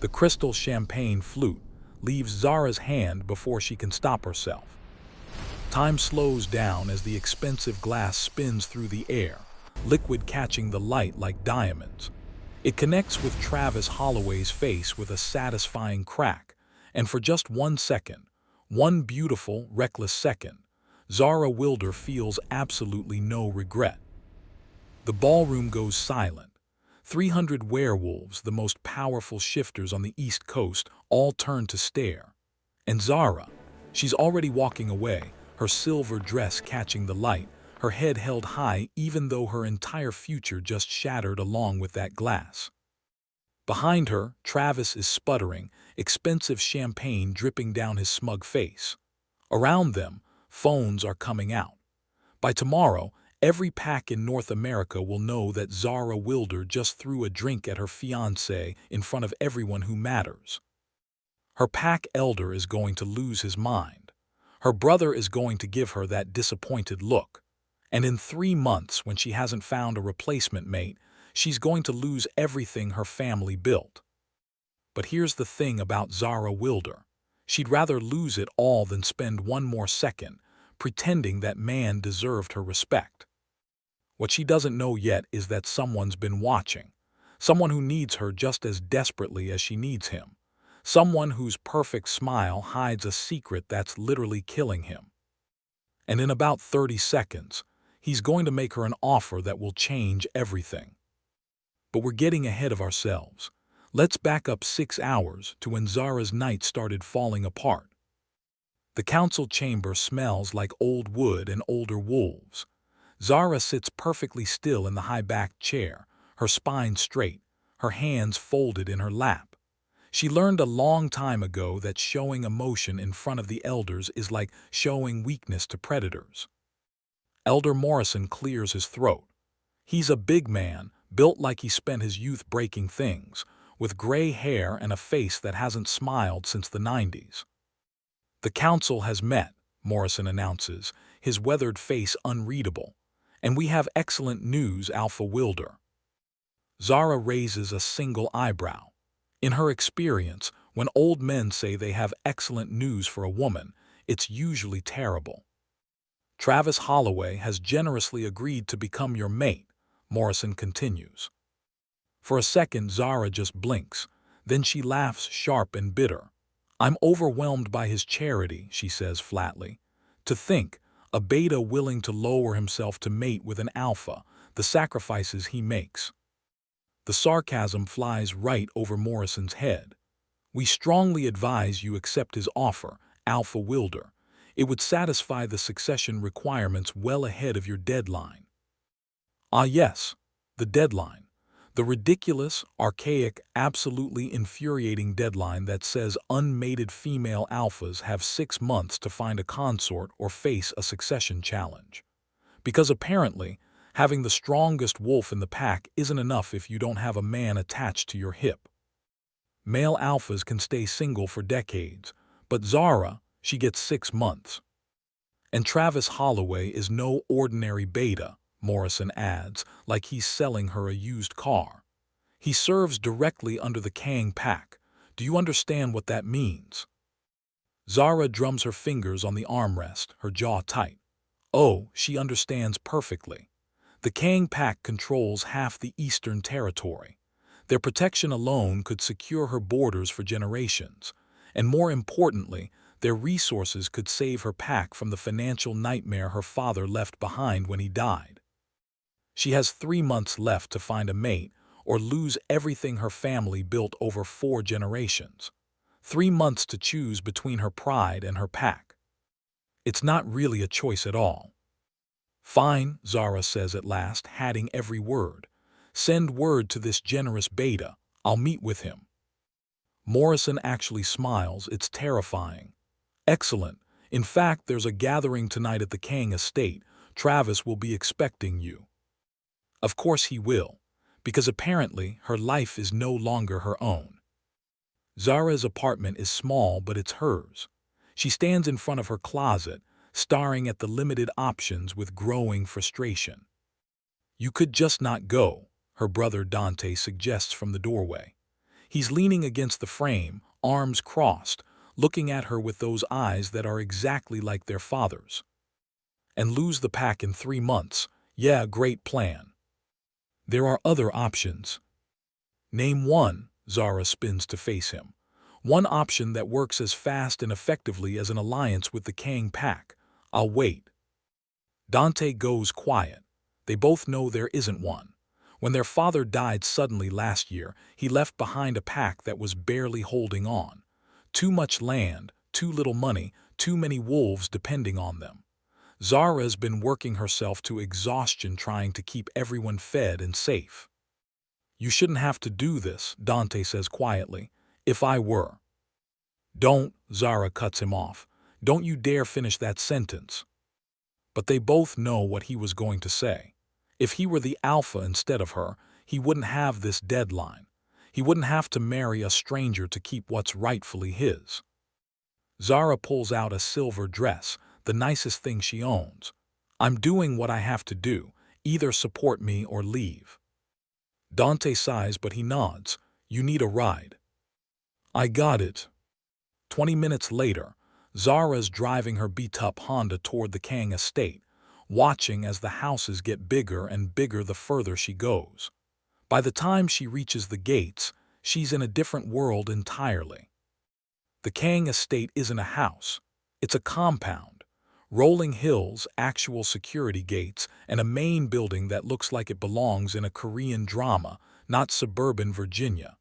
The crystal champagne flute leaves Zara's hand before she can stop herself. Time slows down as the expensive glass spins through the air, liquid catching the light like diamonds. It connects with Travis Holloway's face with a satisfying crack, and for just 1 second, one beautiful, reckless second, Zara Wilder feels absolutely no regret. The ballroom goes silent. 300 werewolves, the most powerful shifters on the East Coast, all turn to stare. And Zara, she's already walking away, her silver dress catching the light, her head held high even though her entire future just shattered along with that glass. Behind her, Travis is sputtering, expensive champagne dripping down his smug face. Around them, phones are coming out. By tomorrow, every pack in North America will know that Zara Wilder just threw a drink at her fiancé in front of everyone who matters. Her pack elder is going to lose his mind. Her brother is going to give her that disappointed look. And in 3 months, when she hasn't found a replacement mate, she's going to lose everything her family built. But here's the thing about Zara Wilder. She'd rather lose it all than spend one more second pretending that man deserved her respect. What she doesn't know yet is that someone's been watching. Someone who needs her just as desperately as she needs him. Someone whose perfect smile hides a secret that's literally killing him. And in about 30 seconds, he's going to make her an offer that will change everything. But we're getting ahead of ourselves. Let's back up 6 hours to when Zara's night started falling apart. The council chamber smells like old wood and older wolves. Zara sits perfectly still in the high-backed chair, her spine straight, her hands folded in her lap. She learned a long time ago that showing emotion in front of the elders is like showing weakness to predators. Elder Morrison clears his throat. He's a big man, built like he spent his youth breaking things, with gray hair and a face that hasn't smiled since the 90s. The council has met, Morrison announces, his weathered face unreadable. And we have excellent news, Alpha Wilder. Zara raises a single eyebrow. In her experience, when old men say they have excellent news for a woman, it's usually terrible. Travis Holloway has generously agreed to become your mate, Morrison continues. For a second, Zara just blinks. Then she laughs sharp and bitter. I'm overwhelmed by his charity, she says flatly. To think, a beta willing to lower himself to mate with an alpha, the sacrifices he makes. The sarcasm flies right over Morrison's head. We strongly advise you accept his offer, Alpha Wilder. It would satisfy the succession requirements well ahead of your deadline. Ah yes, the deadline. The ridiculous, archaic, absolutely infuriating deadline that says unmated female alphas have 6 months to find a consort or face a succession challenge. Because apparently, having the strongest wolf in the pack isn't enough if you don't have a man attached to your hip. Male alphas can stay single for decades, but Zara, she gets 6 months. And Travis Holloway is no ordinary beta, Morrison adds, like he's selling her a used car. He serves directly under the Kang pack. Do you understand what that means? Zara drums her fingers on the armrest, her jaw tight. Oh, she understands perfectly. The Kang pack controls half the Eastern Territory. Their protection alone could secure her borders for generations. And more importantly, their resources could save her pack from the financial nightmare her father left behind when he died. She has 3 months left to find a mate or lose everything her family built over 4 generations. 3 months to choose between her pride and her pack. It's not really a choice at all. Fine, Zara says at last, hatting every word. Send word to this generous beta. I'll meet with him. Morrison actually smiles. It's terrifying. Excellent. In fact, there's a gathering tonight at the Kang estate. Travis will be expecting you. Of course he will, because apparently her life is no longer her own. Zara's apartment is small, but it's hers. She stands in front of her closet, staring at the limited options with growing frustration. You could just not go, her brother Dante suggests from the doorway. He's leaning against the frame, arms crossed, looking at her with those eyes that are exactly like their father's. And lose the pack in 3 months. Yeah, great plan. There are other options. Name one, Zara spins to face him. One option that works as fast and effectively as an alliance with the Kang pack. I'll wait. Dante goes quiet. They both know there isn't one. When their father died suddenly last year, he left behind a pack that was barely holding on. Too much land, too little money, too many wolves depending on them. Zara's been working herself to exhaustion trying to keep everyone fed and safe. You shouldn't have to do this, Dante says quietly. If I were. Don't, Zara cuts him off. Don't you dare finish that sentence. But they both know what he was going to say. If he were the alpha instead of her, he wouldn't have this deadline. He wouldn't have to marry a stranger to keep what's rightfully his. Zara pulls out a silver dress, the nicest thing she owns. I'm doing what I have to do. Either support me or leave. Dante sighs, but he nods. You need a ride. I got it. 20 minutes later, Zara's driving her beat-up Honda toward the Kang estate, watching as the houses get bigger and bigger the further she goes. By the time she reaches the gates, she's in a different world entirely. The Kang estate isn't a house. It's a compound. Rolling hills, actual security gates, and a main building that looks like it belongs in a Korean drama, not suburban Virginia.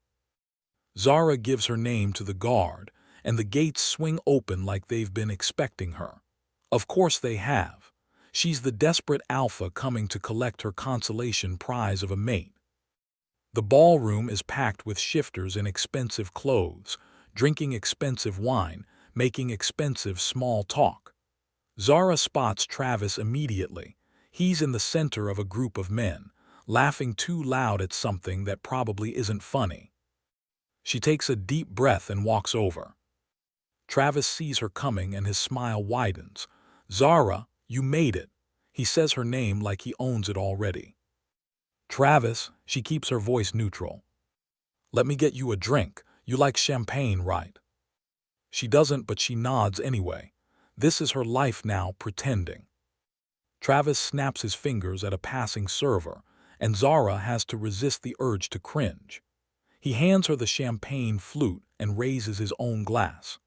Zara gives her name to the guard, and the gates swing open like they've been expecting her. Of course they have. She's the desperate alpha coming to collect her consolation prize of a mate. The ballroom is packed with shifters in expensive clothes, drinking expensive wine, making expensive small talk. Zara spots Travis immediately. He's in the center of a group of men, laughing too loud at something that probably isn't funny. She takes a deep breath and walks over. Travis sees her coming and his smile widens. Zara, you made it. He says her name like he owns it already. Travis, she keeps her voice neutral. Let me get you a drink. You like champagne, right? She doesn't, but she nods anyway. This is her life now, pretending. Travis snaps his fingers at a passing server, and Zara has to resist the urge to cringe. He hands her the champagne flute and raises his own glass.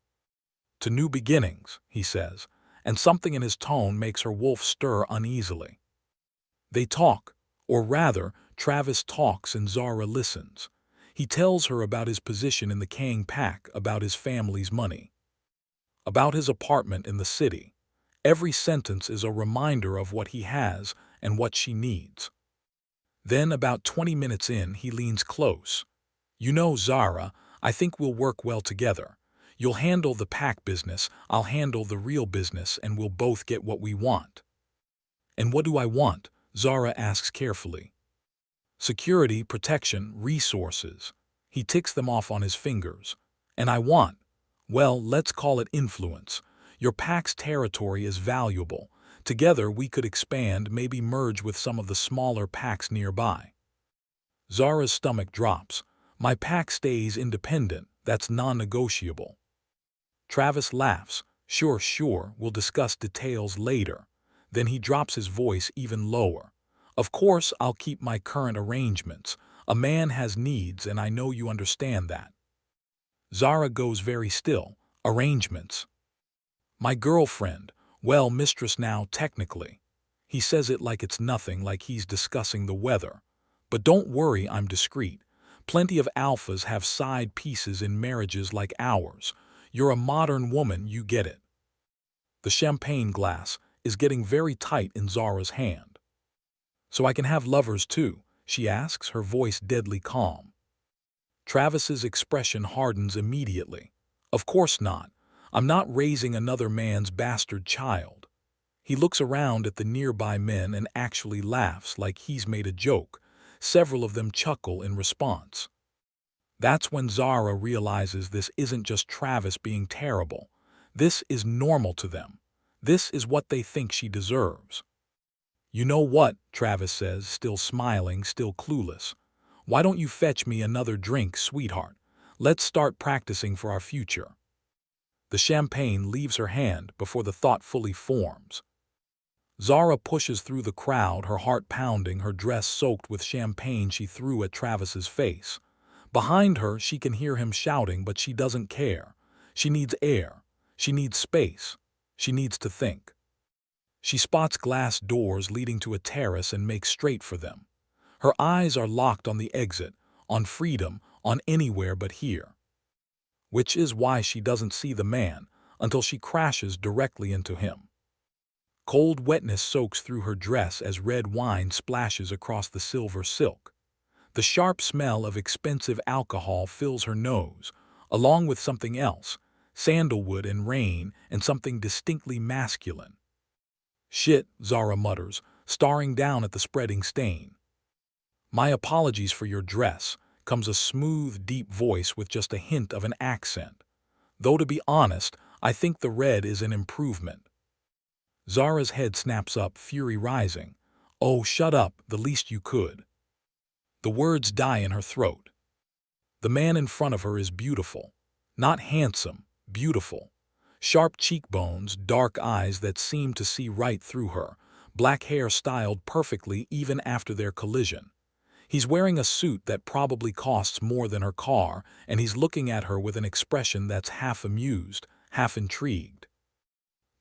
To new beginnings, he says, and something in his tone makes her wolf stir uneasily. They talk, or rather, Travis talks and Zara listens. He tells her about his position in the Kang pack, about his family's money, about his apartment in the city. Every sentence is a reminder of what he has and what she needs. Then, about 20 minutes in, he leans close. You know, Zara, I think we'll work well together. You'll handle the pack business, I'll handle the real business, and we'll both get what we want. And what do I want? Zara asks carefully. Security, protection, resources. He ticks them off on his fingers. And I want, well, let's call it influence. Your pack's territory is valuable. Together we could expand, maybe merge with some of the smaller packs nearby. Zara's stomach drops. My pack stays independent, that's non-negotiable. Travis laughs. Sure, we'll discuss details later. Then he drops his voice even lower. Of course, I'll keep my current arrangements. A man has needs, and I know you understand that. Zara goes very still. Arrangements. My girlfriend. Well, mistress now, technically. He says it like it's nothing, like he's discussing the weather. But don't worry, I'm discreet. Plenty of alphas have side pieces in marriages like ours. You're a modern woman, you get it. The champagne glass is getting very tight in Zara's hand. So I can have lovers too, she asks, her voice deadly calm. Travis's expression hardens immediately. Of course not. I'm not raising another man's bastard child. He looks around at the nearby men and actually laughs like he's made a joke. Several of them chuckle in response. That's when Zara realizes this isn't just Travis being terrible. This is normal to them. This is what they think she deserves. You know what, Travis says, still smiling, still clueless. Why don't you fetch me another drink, sweetheart? Let's start practicing for our future. The champagne leaves her hand before the thought fully forms. Zara pushes through the crowd, her heart pounding, her dress soaked with champagne she threw at Travis's face. Behind her, she can hear him shouting, but she doesn't care. She needs air. She needs space. She needs to think. She spots glass doors leading to a terrace and makes straight for them. Her eyes are locked on the exit, on freedom, on anywhere but here. Which is why she doesn't see the man until she crashes directly into him. Cold wetness soaks through her dress as red wine splashes across the silver silk. The sharp smell of expensive alcohol fills her nose, along with something else, sandalwood and rain and something distinctly masculine. "Shit," Zara mutters, staring down at the spreading stain. "My apologies for your dress," comes a smooth, deep voice with just a hint of an accent. "Though to be honest, I think the red is an improvement." Zara's head snaps up, fury rising. "Oh, shut up, the least you could." The words die in her throat. The man in front of her is beautiful. Not handsome, beautiful. Sharp cheekbones, dark eyes that seem to see right through her, black hair styled perfectly even after their collision. He's wearing a suit that probably costs more than her car, and he's looking at her with an expression that's half amused, half intrigued.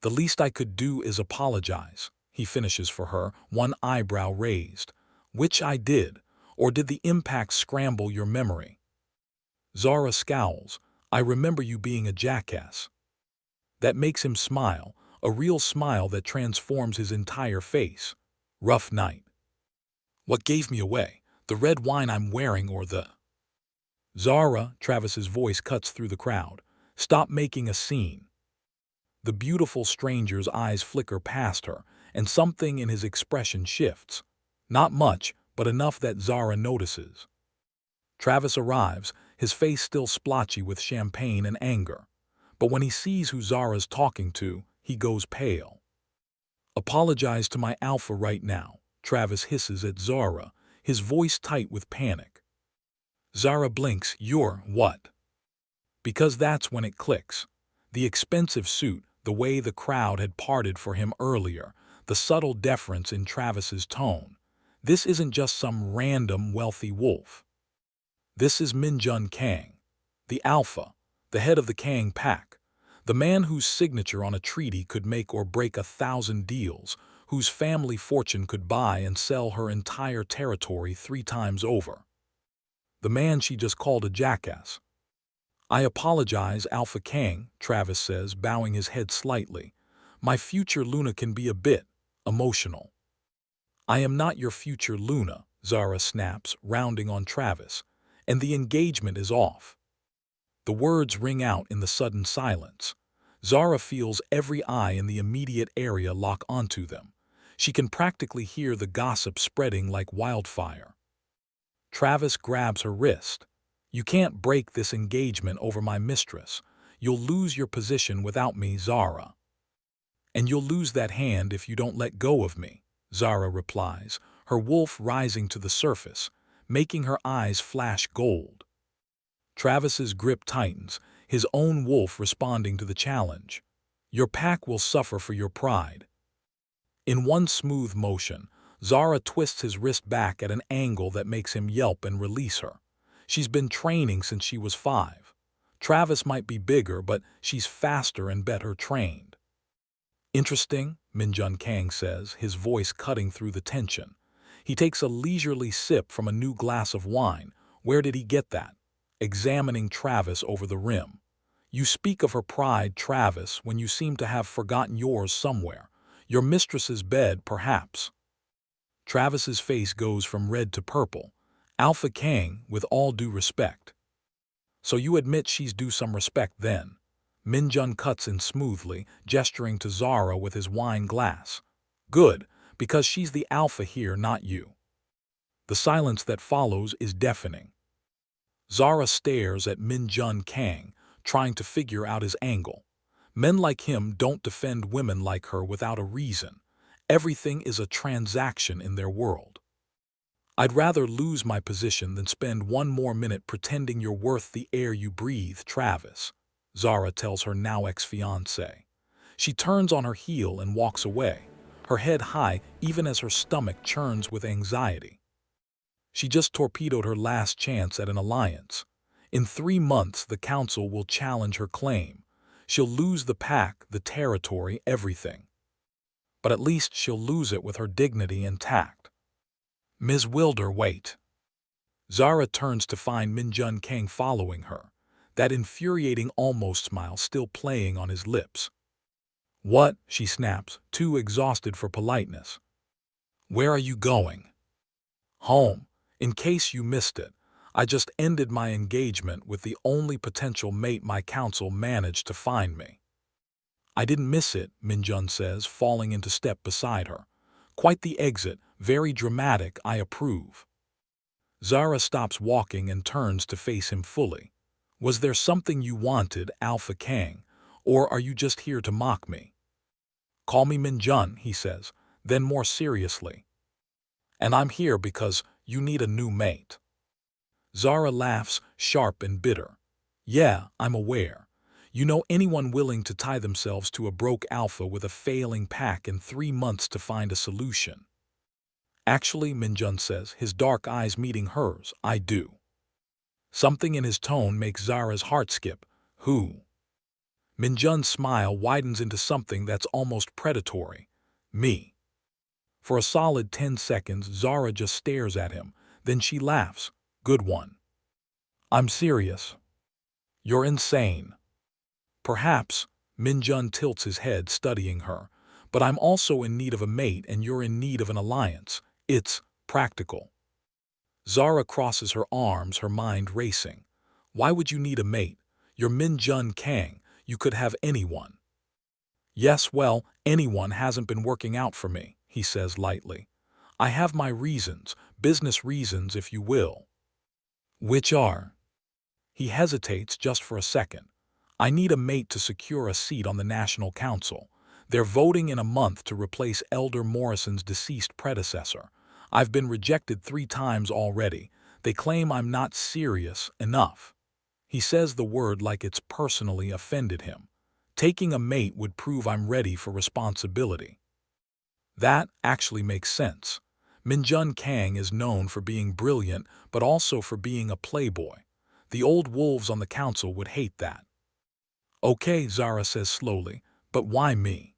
"The least I could do is apologize," he finishes for her, one eyebrow raised. "Which I did, or did the impact scramble your memory?" Zara scowls. "I remember you being a jackass." That makes him smile, a real smile that transforms his entire face. "Rough night." "What gave me away? The red wine I'm wearing or the—" "Zara," Travis's voice cuts through the crowd. "Stop making a scene." The beautiful stranger's eyes flicker past her, and something in his expression shifts. Not much, but enough that Zara notices. Travis arrives, his face still splotchy with champagne and anger. But when he sees who Zara's talking to, he goes pale. "Apologize to my alpha right now," Travis hisses at Zara, his voice tight with panic. Zara blinks. "You're what?" Because that's when it clicks. The expensive suit, the way the crowd had parted for him earlier, the subtle deference in Travis's tone. This isn't just some random wealthy wolf. This is Minjun Kang, the alpha, the head of the Kang pack, the man whose signature on a treaty could make or break 1,000 deals, whose family fortune could buy and sell her entire territory 3 times over. The man she just called a jackass. "I apologize, Alpha Kang," Travis says, bowing his head slightly. "My future Luna can be a bit emotional." "I am not your future Luna," Zara snaps, rounding on Travis, "and the engagement is off." The words ring out in the sudden silence. Zara feels every eye in the immediate area lock onto them. She can practically hear the gossip spreading like wildfire. Travis grabs her wrist. "You can't break this engagement over my mistress. You'll lose your position without me, Zara." "And you'll lose that hand if you don't let go of me," Zara replies, her wolf rising to the surface, making her eyes flash gold. Travis's grip tightens, his own wolf responding to the challenge. "Your pack will suffer for your pride." In one smooth motion, Zara twists his wrist back at an angle that makes him yelp and release her. She's been training since she was 5. Travis might be bigger, but she's faster and better trained. "Interesting," Minjun Kang says, his voice cutting through the tension. He takes a leisurely sip from a new glass of wine. "Where did he get that?" Examining Travis over the rim. "You speak of her pride, Travis, when you seem to have forgotten yours somewhere. Your mistress's bed, perhaps." Travis's face goes from red to purple. "Alpha Kang, with all due respect." "So you admit she's due some respect then?" Minjun cuts in smoothly, gesturing to Zara with his wine glass. "Good, because she's the alpha here, not you." The silence that follows is deafening. Zara stares at Minjun Kang, trying to figure out his angle. Men like him don't defend women like her without a reason. Everything is a transaction in their world. I'd rather lose my position than spend one more minute pretending you're worth the air you breathe, Travis, Zara tells her now ex-fiancé. She turns on her heel and walks away, her head high even as her stomach churns with anxiety. She just torpedoed her last chance at an alliance. In 3 months, the council will challenge her claim. She'll lose the pack, the territory, everything. But at least she'll lose it with her dignity intact. Ms. Wilder, wait. Zara turns to find Minjun Kang following her, that infuriating almost smile still playing on his lips. What? She snaps, too exhausted for politeness. Where are you going? Home. In case you missed it, I just ended my engagement with the only potential mate my council managed to find me. I didn't miss it, Minjun says, falling into step beside her. Quite the exit, very dramatic, I approve. Zara stops walking and turns to face him fully. Was there something you wanted, Alpha Kang, or are you just here to mock me? Call me Minjun, he says, then more seriously. And I'm here because you need a new mate. Zara laughs, sharp and bitter. Yeah, I'm aware. You know anyone willing to tie themselves to a broke alpha with a failing pack in 3 months to find a solution? Actually, Minjun says, his dark eyes meeting hers, I do. Something in his tone makes Zara's heart skip. Who? Minjun's smile widens into something that's almost predatory. Me. For a solid 10 seconds, Zara just stares at him. Then she laughs. Good one. I'm serious. You're insane. Perhaps, Minjun tilts his head, studying her. But I'm also in need of a mate and you're in need of an alliance. It's practical. Zara crosses her arms, her mind racing. Why would you need a mate? You're Minjun Kang. You could have anyone. Yes, well, anyone hasn't been working out for me, he says lightly. I have my reasons, business reasons if you will. Which are? He hesitates just for a second. I need a mate to secure a seat on the National Council. They're voting in a month to replace Elder Morrison's deceased predecessor. I've been rejected 3 times already. They claim I'm not serious enough. He says the word like it's personally offended him. Taking a mate would prove I'm ready for responsibility. That actually makes sense. Minjun Kang is known for being brilliant, but also for being a playboy. The old wolves on the council would hate that. Okay, Zara says slowly, but why me?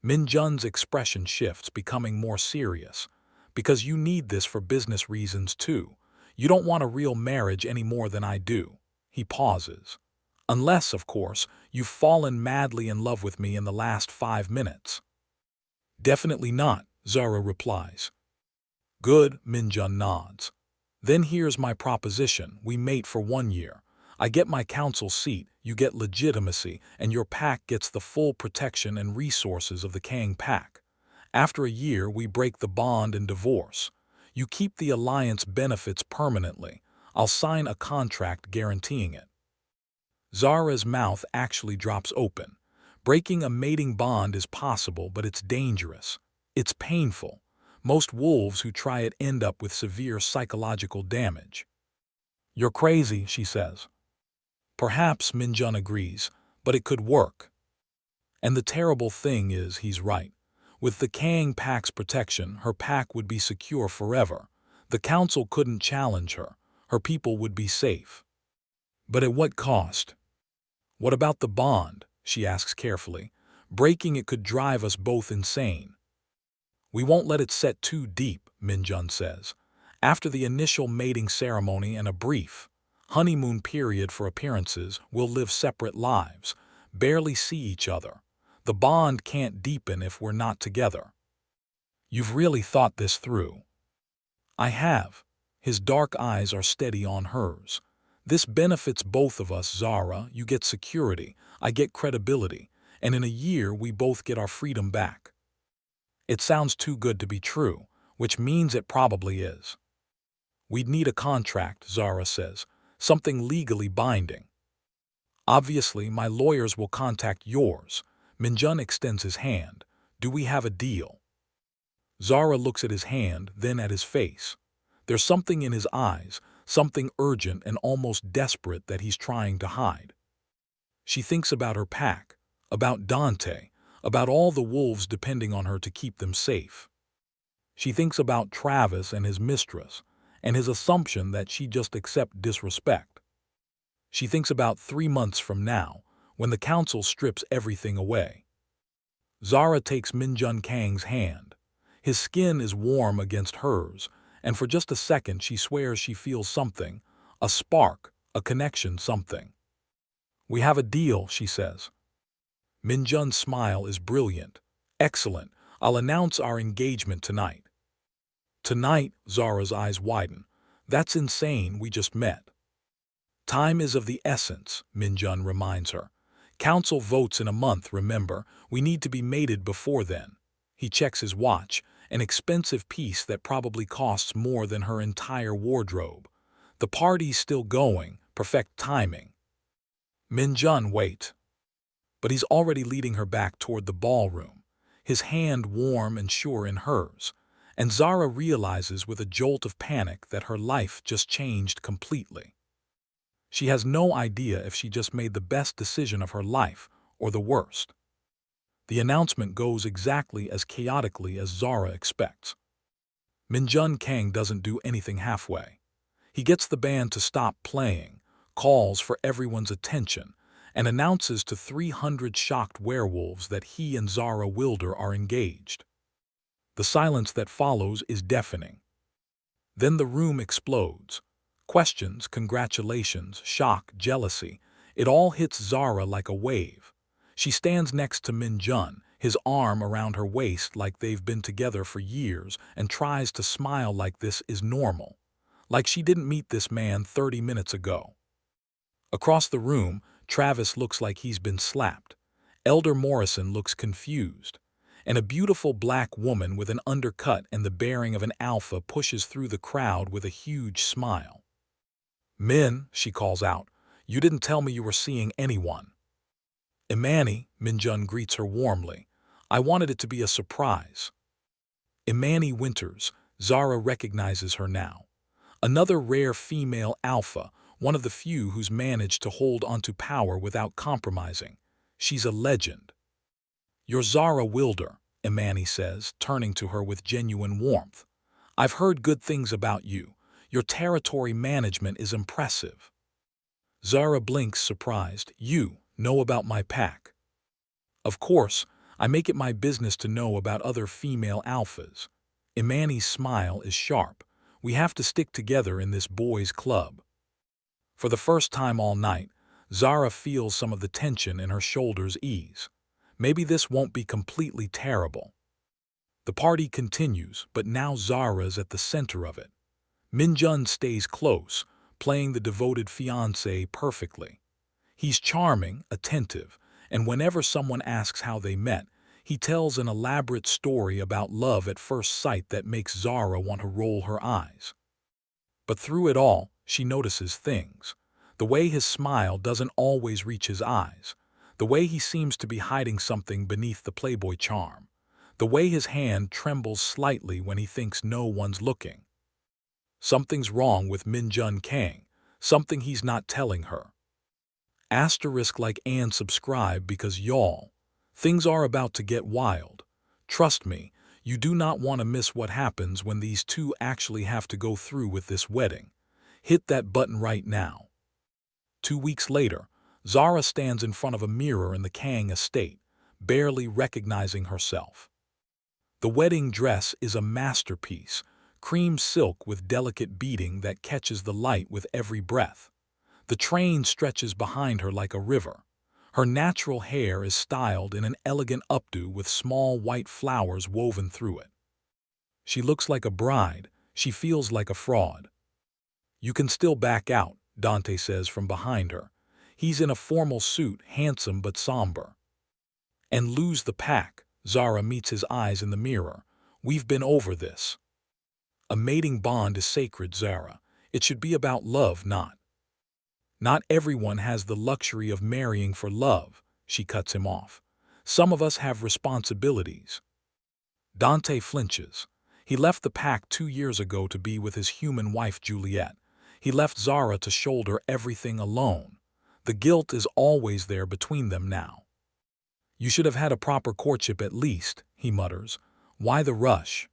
Minjun's expression shifts, becoming more serious. Because you need this for business reasons too. You don't want a real marriage any more than I do. He pauses. Unless, of course, you've fallen madly in love with me in the last 5 minutes. Definitely not, Zara replies. Good, Minjun nods. Then here's my proposition. We mate for 1 year. I get my council seat, you get legitimacy, and your pack gets the full protection and resources of the Kang pack. After a year, we break the bond and divorce. You keep the alliance benefits permanently. I'll sign a contract guaranteeing it. Zara's mouth actually drops open. Breaking a mating bond is possible, but it's dangerous. It's painful. Most wolves who try it end up with severe psychological damage. You're crazy, she says. Perhaps, Minjun agrees, but it could work. And the terrible thing is, he's right. With the Kang pack's protection, her pack would be secure forever. The council couldn't challenge her. Her people would be safe. But at what cost? What about the bond? She asks carefully. Breaking it could drive us both insane. We won't let it set too deep, Minjun says. After the initial mating ceremony and a brief honeymoon period for appearances, we'll live separate lives, barely see each other. The bond can't deepen if we're not together. You've really thought this through. I have. His dark eyes are steady on hers. This benefits both of us, Zara. You get security, I get credibility, and in a year we both get our freedom back. It sounds too good to be true, which means it probably is. We'd need a contract, Zara says, something legally binding. Obviously, my lawyers will contact yours. Minjun extends his hand. Do we have a deal? Zara looks at his hand, then at his face. There's something in his eyes, something urgent and almost desperate that he's trying to hide. She thinks about her pack, about Dante, about all the wolves depending on her to keep them safe. She thinks about Travis and his mistress, and his assumption that she just accept disrespect. She thinks about 3 months from now, when the council strips everything away. Zara takes Minjun Kang's hand. His skin is warm against hers, and for just a second she swears she feels something, a spark, a connection, something. "We have a deal," she says. Minjun's smile is brilliant. "Excellent. I'll announce our engagement tonight." "Tonight?" Zara's eyes widen. "That's insane, we just met." "Time is of the essence," Minjun reminds her. "Council votes in a month, remember? We need to be mated before then." He checks his watch, an expensive piece that probably costs more than her entire wardrobe. The party's still going, perfect timing. Minjun, wait. But he's already leading her back toward the ballroom, his hand warm and sure in hers, and Zara realizes with a jolt of panic that her life just changed completely. She has no idea if she just made the best decision of her life or the worst. The announcement goes exactly as chaotically as Zara expects. Minjun Kang doesn't do anything halfway. He gets the band to stop playing, calls for everyone's attention, and announces to 300 shocked werewolves that he and Zara Wilder are engaged. The silence that follows is deafening. Then the room explodes. Questions, congratulations, shock, jealousy. It all hits Zara like a wave. She stands next to Minjun, his arm around her waist like they've been together for years, and tries to smile like this is normal. Like she didn't meet this man 30 minutes ago. Across the room, Travis looks like he's been slapped. Elder Morrison looks confused. And a beautiful black woman with an undercut and the bearing of an alpha pushes through the crowd with a huge smile. "Min," she calls out, "you didn't tell me you were seeing anyone." "Imani," Minjun greets her warmly. "I wanted it to be a surprise." Imani Winters, Zara recognizes her now. Another rare female alpha, one of the few who's managed to hold onto power without compromising. She's a legend. "You're Zara Wilder," Imani says, turning to her with genuine warmth. "I've heard good things about you. Your territory management is impressive." Zara blinks, surprised. "You know about my pack?" "Of course, I make it my business to know about other female alphas." Imani's smile is sharp. "We have to stick together in this boys' club." For the first time all night, Zara feels some of the tension in her shoulders ease. Maybe this won't be completely terrible. The party continues, but now Zara's at the center of it. Minjun stays close, playing the devoted fiancé perfectly. He's charming, attentive, and whenever someone asks how they met, he tells an elaborate story about love at first sight that makes Zara want to roll her eyes. But through it all, she notices things. The way his smile doesn't always reach his eyes. The way he seems to be hiding something beneath the playboy charm. The way his hand trembles slightly when he thinks no one's looking. Something's wrong with Minjun Kang, something he's not telling her. Asterisk like and subscribe because y'all, things are about to get wild. Trust me, you do not want to miss what happens when these two actually have to go through with this wedding. Hit that button right now. 2 weeks later, Zara stands in front of a mirror in the Kang estate, barely recognizing herself. The wedding dress is a masterpiece, cream silk with delicate beading that catches the light with every breath. The train stretches behind her like a river. Her natural hair is styled in an elegant updo with small white flowers woven through it. She looks like a bride. She feels like a fraud. "You can still back out," Dante says from behind her. He's in a formal suit, handsome but somber. "And lose the pack." Zara meets his eyes in the mirror. "We've been over this." "A mating bond is sacred, Zara. It should be about love, not." "Not everyone has the luxury of marrying for love," she cuts him off. "Some of us have responsibilities." Dante flinches. He left the pack 2 years ago to be with his human wife Juliet. He left Zara to shoulder everything alone. The guilt is always there between them now. You should have had a proper courtship at least, he mutters. Why the rush?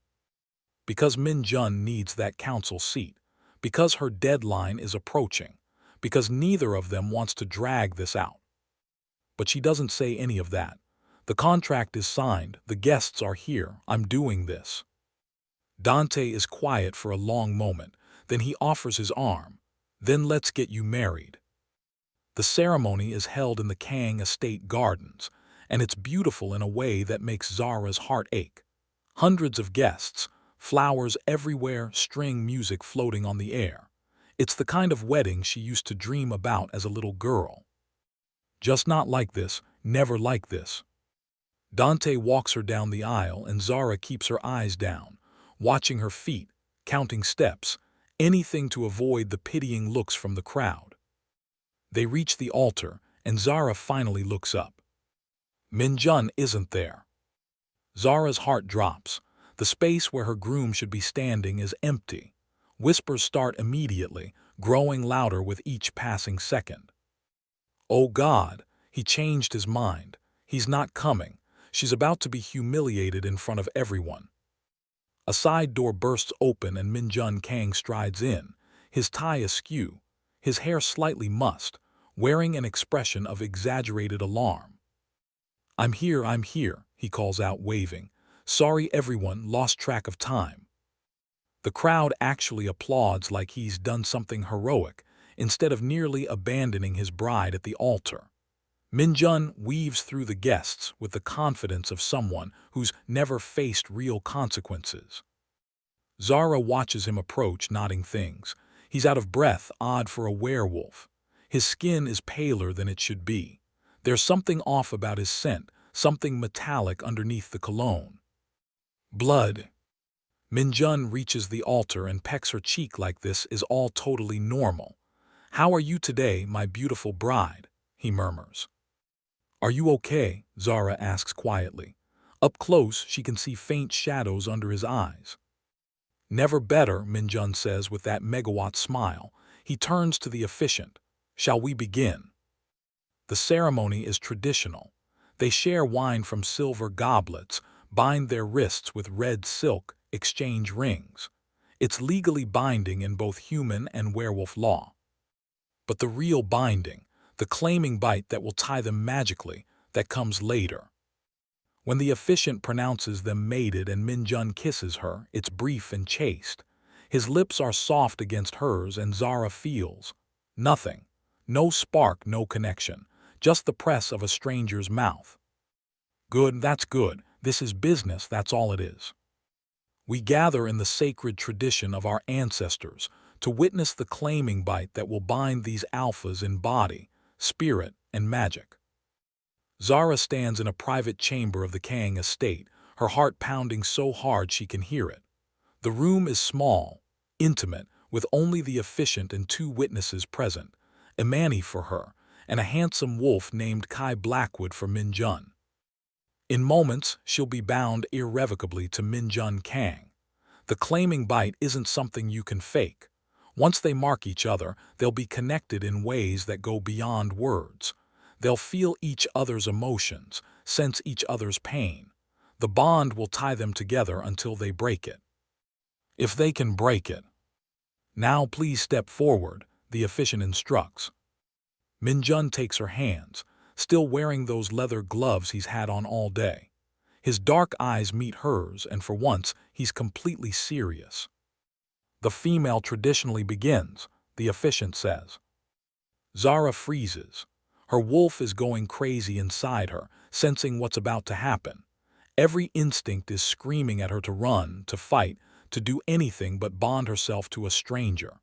Because Min Jun needs that council seat. Because her deadline is approaching. Because neither of them wants to drag this out. But she doesn't say any of that. The contract is signed, the guests are here, I'm doing this. Dante is quiet for a long moment, then he offers his arm. Then let's get you married. The ceremony is held in the Kang Estate Gardens, and it's beautiful in a way that makes Zara's heart ache. Hundreds of guests, flowers everywhere, string music floating on the air. It's the kind of wedding she used to dream about as a little girl. Just not like this, never like this. Dante walks her down the aisle and Zara keeps her eyes down, watching her feet, counting steps, anything to avoid the pitying looks from the crowd. They reach the altar and Zara finally looks up. Min Jun isn't there. Zara's heart drops. The space where her groom should be standing is empty. Whispers start immediately, growing louder with each passing second. Oh God, he changed his mind. He's not coming. She's about to be humiliated in front of everyone. A side door bursts open and Min Jun Kang strides in, his tie askew, his hair slightly mussed, wearing an expression of exaggerated alarm. I'm here, he calls out, waving. Sorry everyone, lost track of time. The crowd actually applauds like he's done something heroic, instead of nearly abandoning his bride at the altar. Min Jun weaves through the guests with the confidence of someone who's never faced real consequences. Zara watches him approach, nodding things. He's out of breath, odd for a werewolf. His skin is paler than it should be. There's something off about his scent, something metallic underneath the cologne. Blood. Min Jun reaches the altar and pecks her cheek like this is all totally normal. How are you today, my beautiful bride? He murmurs. Are you okay? Zara asks quietly. Up close, she can see faint shadows under his eyes. Never better, Min Jun says with that megawatt smile. He turns to the officiant. Shall we begin? The ceremony is traditional. They share wine from silver goblets, bind their wrists with red silk, exchange rings. It's legally binding in both human and werewolf law. But the real binding, the claiming bite that will tie them magically, that comes later. When the officiant pronounces them mated and Min Jun kisses her, it's brief and chaste. His lips are soft against hers and Zara feels nothing. No spark, no connection. Just the press of a stranger's mouth. Good, that's good. This is business, that's all it is. We gather in the sacred tradition of our ancestors to witness the claiming bite that will bind these alphas in body, spirit, and magic. Zara stands in a private chamber of the Kang estate, her heart pounding so hard she can hear it. The room is small, intimate, with only the officiant and 2 witnesses present, Imani for her, and a handsome wolf named Kai Blackwood for Min Jun. In moments, she'll be bound irrevocably to Min Jun Kang. The claiming bite isn't something you can fake. Once they mark each other, they'll be connected in ways that go beyond words. They'll feel each other's emotions, sense each other's pain. The bond will tie them together until they break it. If they can break it. Now please step forward, the officiant instructs. Min Jun takes her hands, still wearing those leather gloves he's had on all day. His dark eyes meet hers, and for once, he's completely serious. The female traditionally begins, the officiant says. Zara freezes. Her wolf is going crazy inside her, sensing what's about to happen. Every instinct is screaming at her to run, to fight, to do anything but bond herself to a stranger.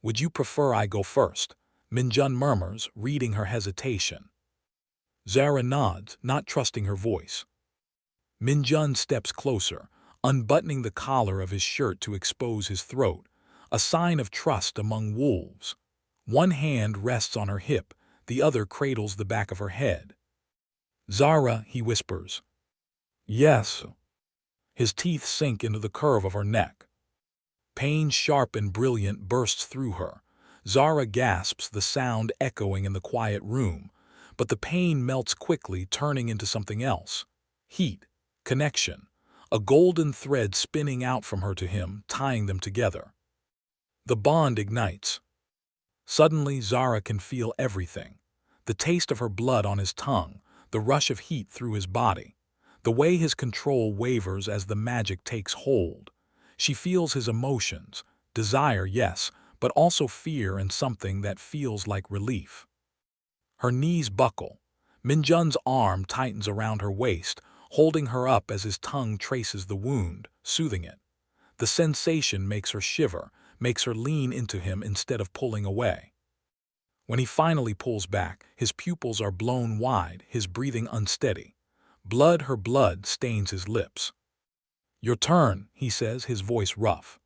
Would you prefer I go first? Min Jun murmurs, reading her hesitation. Zara nods, not trusting her voice. Min Jun steps closer, unbuttoning the collar of his shirt to expose his throat, a sign of trust among wolves. One hand rests on her hip, the other cradles the back of her head. Zara, he whispers. Yes. His teeth sink into the curve of her neck. Pain, sharp and brilliant, bursts through her. Zara gasps, the sound echoing in the quiet room, but the pain melts quickly, turning into something else. Heat, connection, a golden thread spinning out from her to him, tying them together. The bond ignites. Suddenly, Zara can feel everything. The taste of her blood on his tongue, the rush of heat through his body, the way his control wavers as the magic takes hold. She feels his emotions, desire, yes, but also fear and something that feels like relief. Her knees buckle. Minjun's arm tightens around her waist, holding her up as his tongue traces the wound, soothing it. The sensation makes her shiver, makes her lean into him instead of pulling away. When he finally pulls back, his pupils are blown wide, his breathing unsteady. Her blood stains his lips. "Your turn," he says, his voice rough.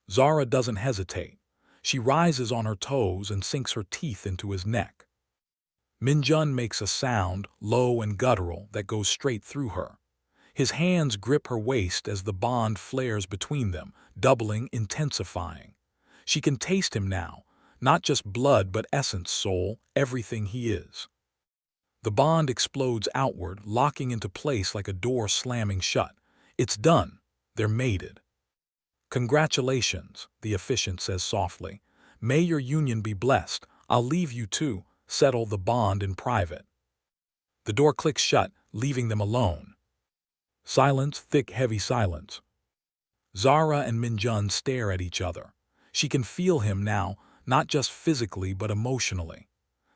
Zara doesn't hesitate. She rises on her toes and sinks her teeth into his neck. Minjun makes a sound, low and guttural, that goes straight through her. His hands grip her waist as the bond flares between them, doubling, intensifying. She can taste him now, not just blood but essence, soul, everything he is. The bond explodes outward, locking into place like a door slamming shut. It's done. They're mated. "Congratulations," the officiant says softly. "May your union be blessed. I'll leave you to settle the bond in private." The door clicks shut, leaving them alone. Silence, thick, heavy silence. Zara and Minjun stare at each other. She can feel him now, not just physically but emotionally.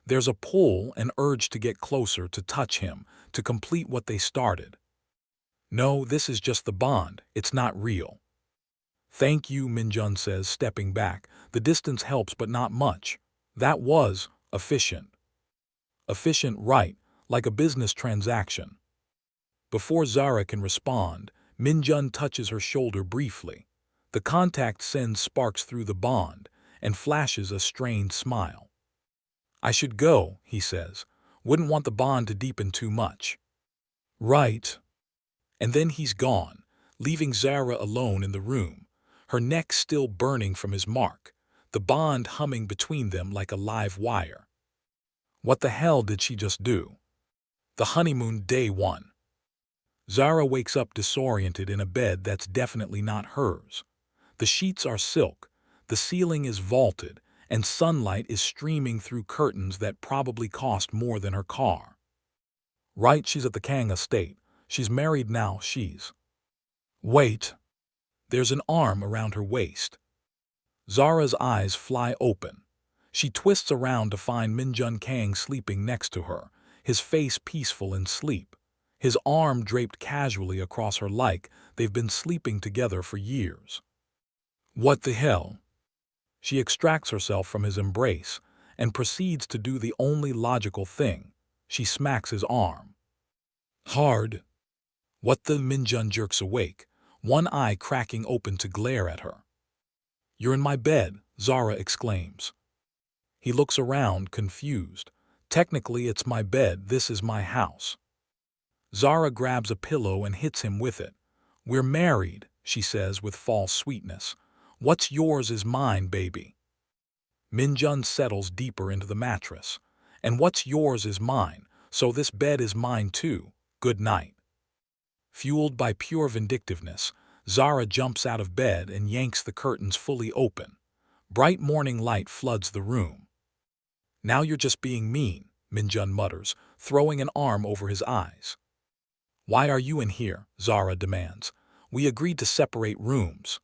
There's a pull, an urge to get closer, to touch him, to complete what they started. "No, this is just the bond. It's not real." "Thank you," Minjun says, stepping back. "The distance helps, but not much." That was efficient. Efficient, right, like a business transaction. Before Zara can respond, Minjun touches her shoulder briefly. The contact sends sparks through the bond and flashes a strained smile. "I should go," he says. "Wouldn't want the bond to deepen too much." "Right." And then he's gone, leaving Zara alone in the room, her neck still burning from his mark, the bond humming between them like a live wire. What the hell did she just do? The honeymoon, day one. Zara wakes up disoriented in a bed that's definitely not hers. The sheets are silk, the ceiling is vaulted, and sunlight is streaming through curtains that probably cost more than her car. Right, she's at the Kang estate. She's married now, she's... Wait. There's an arm around her waist. Zara's eyes fly open. She twists around to find Minjun Kang sleeping next to her, his face peaceful in sleep, his arm draped casually across her like they've been sleeping together for years. "What the hell?" She extracts herself from his embrace and proceeds to do the only logical thing. She smacks his arm. Hard. "What the?" Minjun jerks awake, one eye cracking open to glare at her. "You're in my bed," Zara exclaims. He looks around, confused. "Technically, it's my bed. This is my house." Zara grabs a pillow and hits him with it. "We're married," she says with false sweetness. "What's yours is mine, baby." Minjun settles deeper into the mattress. "And what's yours is mine, so this bed is mine too. Good night." Fueled by pure vindictiveness, Zara jumps out of bed and yanks the curtains fully open. Bright morning light floods the room. "Now you're just being mean," Minjun mutters, throwing an arm over his eyes. "Why are you in here?" Zara demands. "We agreed to separate rooms."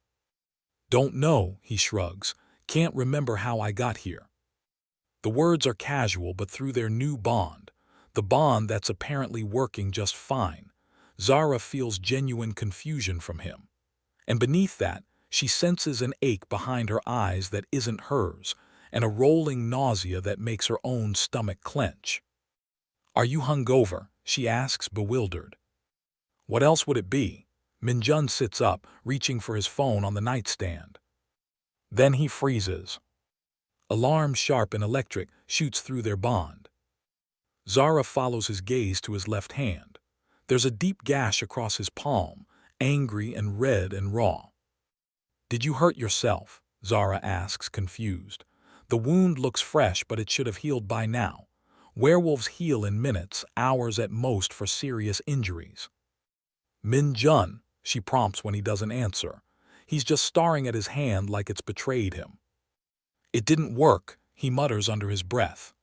"Don't know," he shrugs. "Can't remember how I got here." The words are casual, but through their new bond, the bond that's apparently working just fine, Zara feels genuine confusion from him. And beneath that, she senses an ache behind her eyes that isn't hers, and a rolling nausea that makes her own stomach clench. "Are you hungover?" she asks, bewildered. "What else would it be?" Minjun sits up, reaching for his phone on the nightstand. Then he freezes. Alarm, sharp and electric, shoots through their bond. Zara follows his gaze to his left hand. There's a deep gash across his palm, angry and red and raw. "Did you hurt yourself?" Zara asks, confused. "The wound looks fresh, but it should have healed by now. Werewolves heal in minutes, hours at most for serious injuries." "Min Jun," she prompts when he doesn't answer. He's just staring at his hand like it's betrayed him. "It didn't work," he mutters under his breath.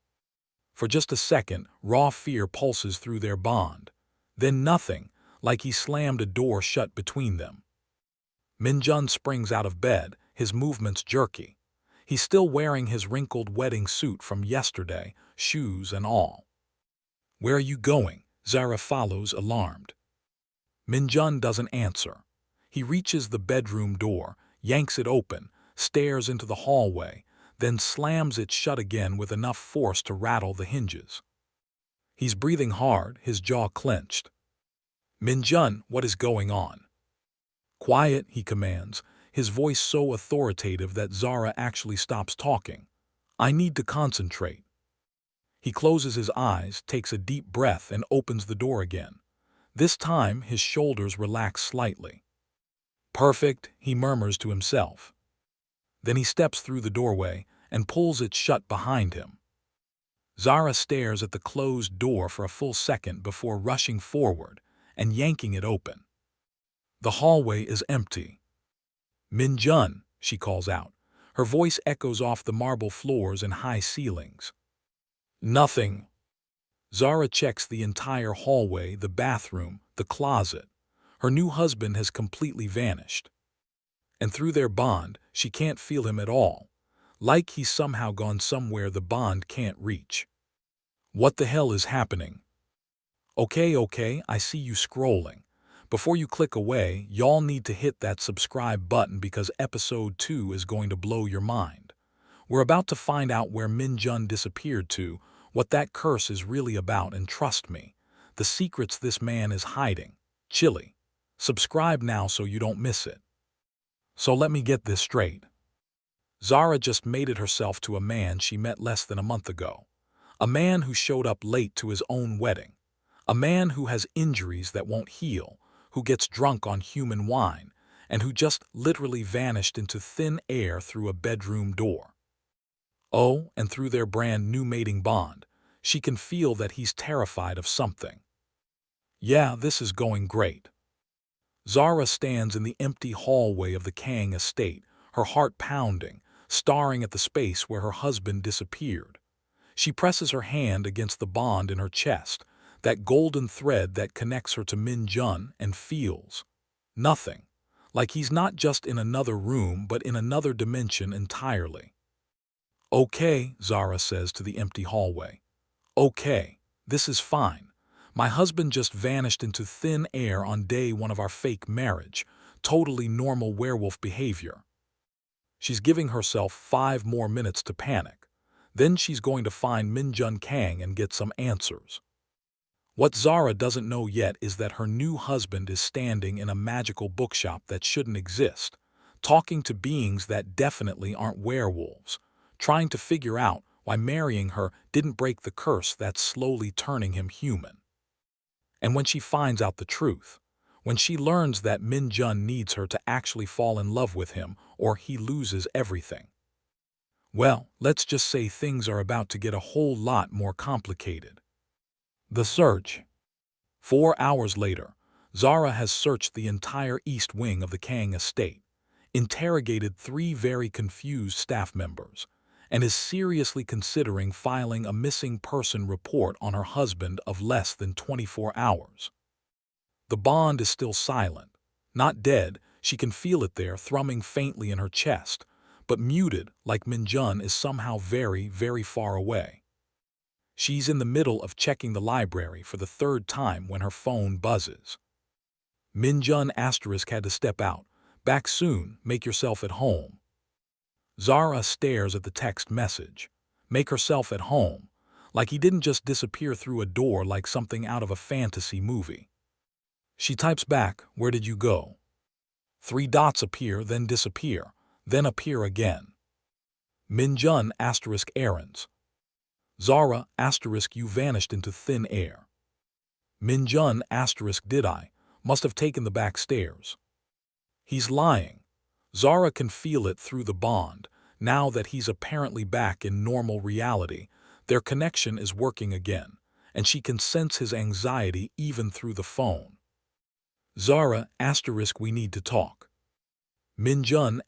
For just a second, raw fear pulses through their bond. Then nothing, like he slammed a door shut between them. Min Jun springs out of bed, his movements jerky. He's still wearing his wrinkled wedding suit from yesterday, shoes and all. "Where are you going?" Zara follows, alarmed. Min Jun doesn't answer. He reaches the bedroom door, yanks it open, stares into the hallway, then slams it shut again with enough force to rattle the hinges. He's breathing hard, his jaw clenched. "Min Jun, what is going on?" "Quiet," he commands, his voice so authoritative that Zara actually stops talking. "I need to concentrate." He closes his eyes, takes a deep breath, and opens the door again. This time, his shoulders relax slightly. "Perfect," he murmurs to himself. Then he steps through the doorway and pulls it shut behind him. Zara stares at the closed door for a full second before rushing forward and yanking it open. The hallway is empty. "Min Jun," she calls out. Her voice echoes off the marble floors and high ceilings. "Nothing." Zara checks the entire hallway, the bathroom, the closet. Her new husband has completely vanished. And through their bond, she can't feel him at all, like he's somehow gone somewhere the bond can't reach. What the hell is happening? Okay, I see you scrolling. Before you click away, y'all need to hit that subscribe button because episode 2 is going to blow your mind. We're about to find out where Min Jun disappeared to, what that curse is really about, and trust me, the secrets this man is hiding. Chilly. Subscribe now so you don't miss it. So let me get this straight. Zara just mated herself to a man she met less than a month ago. A man who showed up late to his own wedding. A man who has injuries that won't heal, who gets drunk on human wine, and who just literally vanished into thin air through a bedroom door. Oh, and through their brand new mating bond, she can feel that he's terrified of something. Yeah, this is going great. Zara stands in the empty hallway of the Kang estate, her heart pounding, staring at the space where her husband disappeared. She presses her hand against the bond in her chest, that golden thread that connects her to Min Jun, and feels nothing, like he's not just in another room but in another dimension entirely. "Okay," Zara says to the empty hallway. "Okay, this is fine. My husband just vanished into thin air on day 1 of our fake marriage, totally normal werewolf behavior." She's giving herself 5 more minutes to panic. Then she's going to find Min Jun Kang and get some answers. What Zara doesn't know yet is that her new husband is standing in a magical bookshop that shouldn't exist, talking to beings that definitely aren't werewolves, trying to figure out why marrying her didn't break the curse that's slowly turning him human. And when she finds out the truth, when she learns that Min Jun needs her to actually fall in love with him or he loses everything, well, let's just say things are about to get a whole lot more complicated. The search. 4 hours later, Zara has searched the entire east wing of the Kang estate, interrogated 3 very confused staff members, and is seriously considering filing a missing person report on her husband of less than 24 hours. The bond is still silent. Not dead, she can feel it there thrumming faintly in her chest, but muted like Min Jun is somehow very, very far away. She's in the middle of checking the library for the 3rd time when her phone buzzes. Min Jun had to step out. Back soon, make yourself at home. Zara stares at the text message. Make herself at home. Like he didn't just disappear through a door like something out of a fantasy movie. She types back, "Where did you go?" 3 dots appear, then disappear, then appear again. Min Jun errands. Zara you vanished into thin air. Min Jun did I? Must have taken the back stairs. He's lying. Zara can feel it through the bond. Now that he's apparently back in normal reality, their connection is working again, and she can sense his anxiety even through the phone. Zara, we need to talk. Minjun,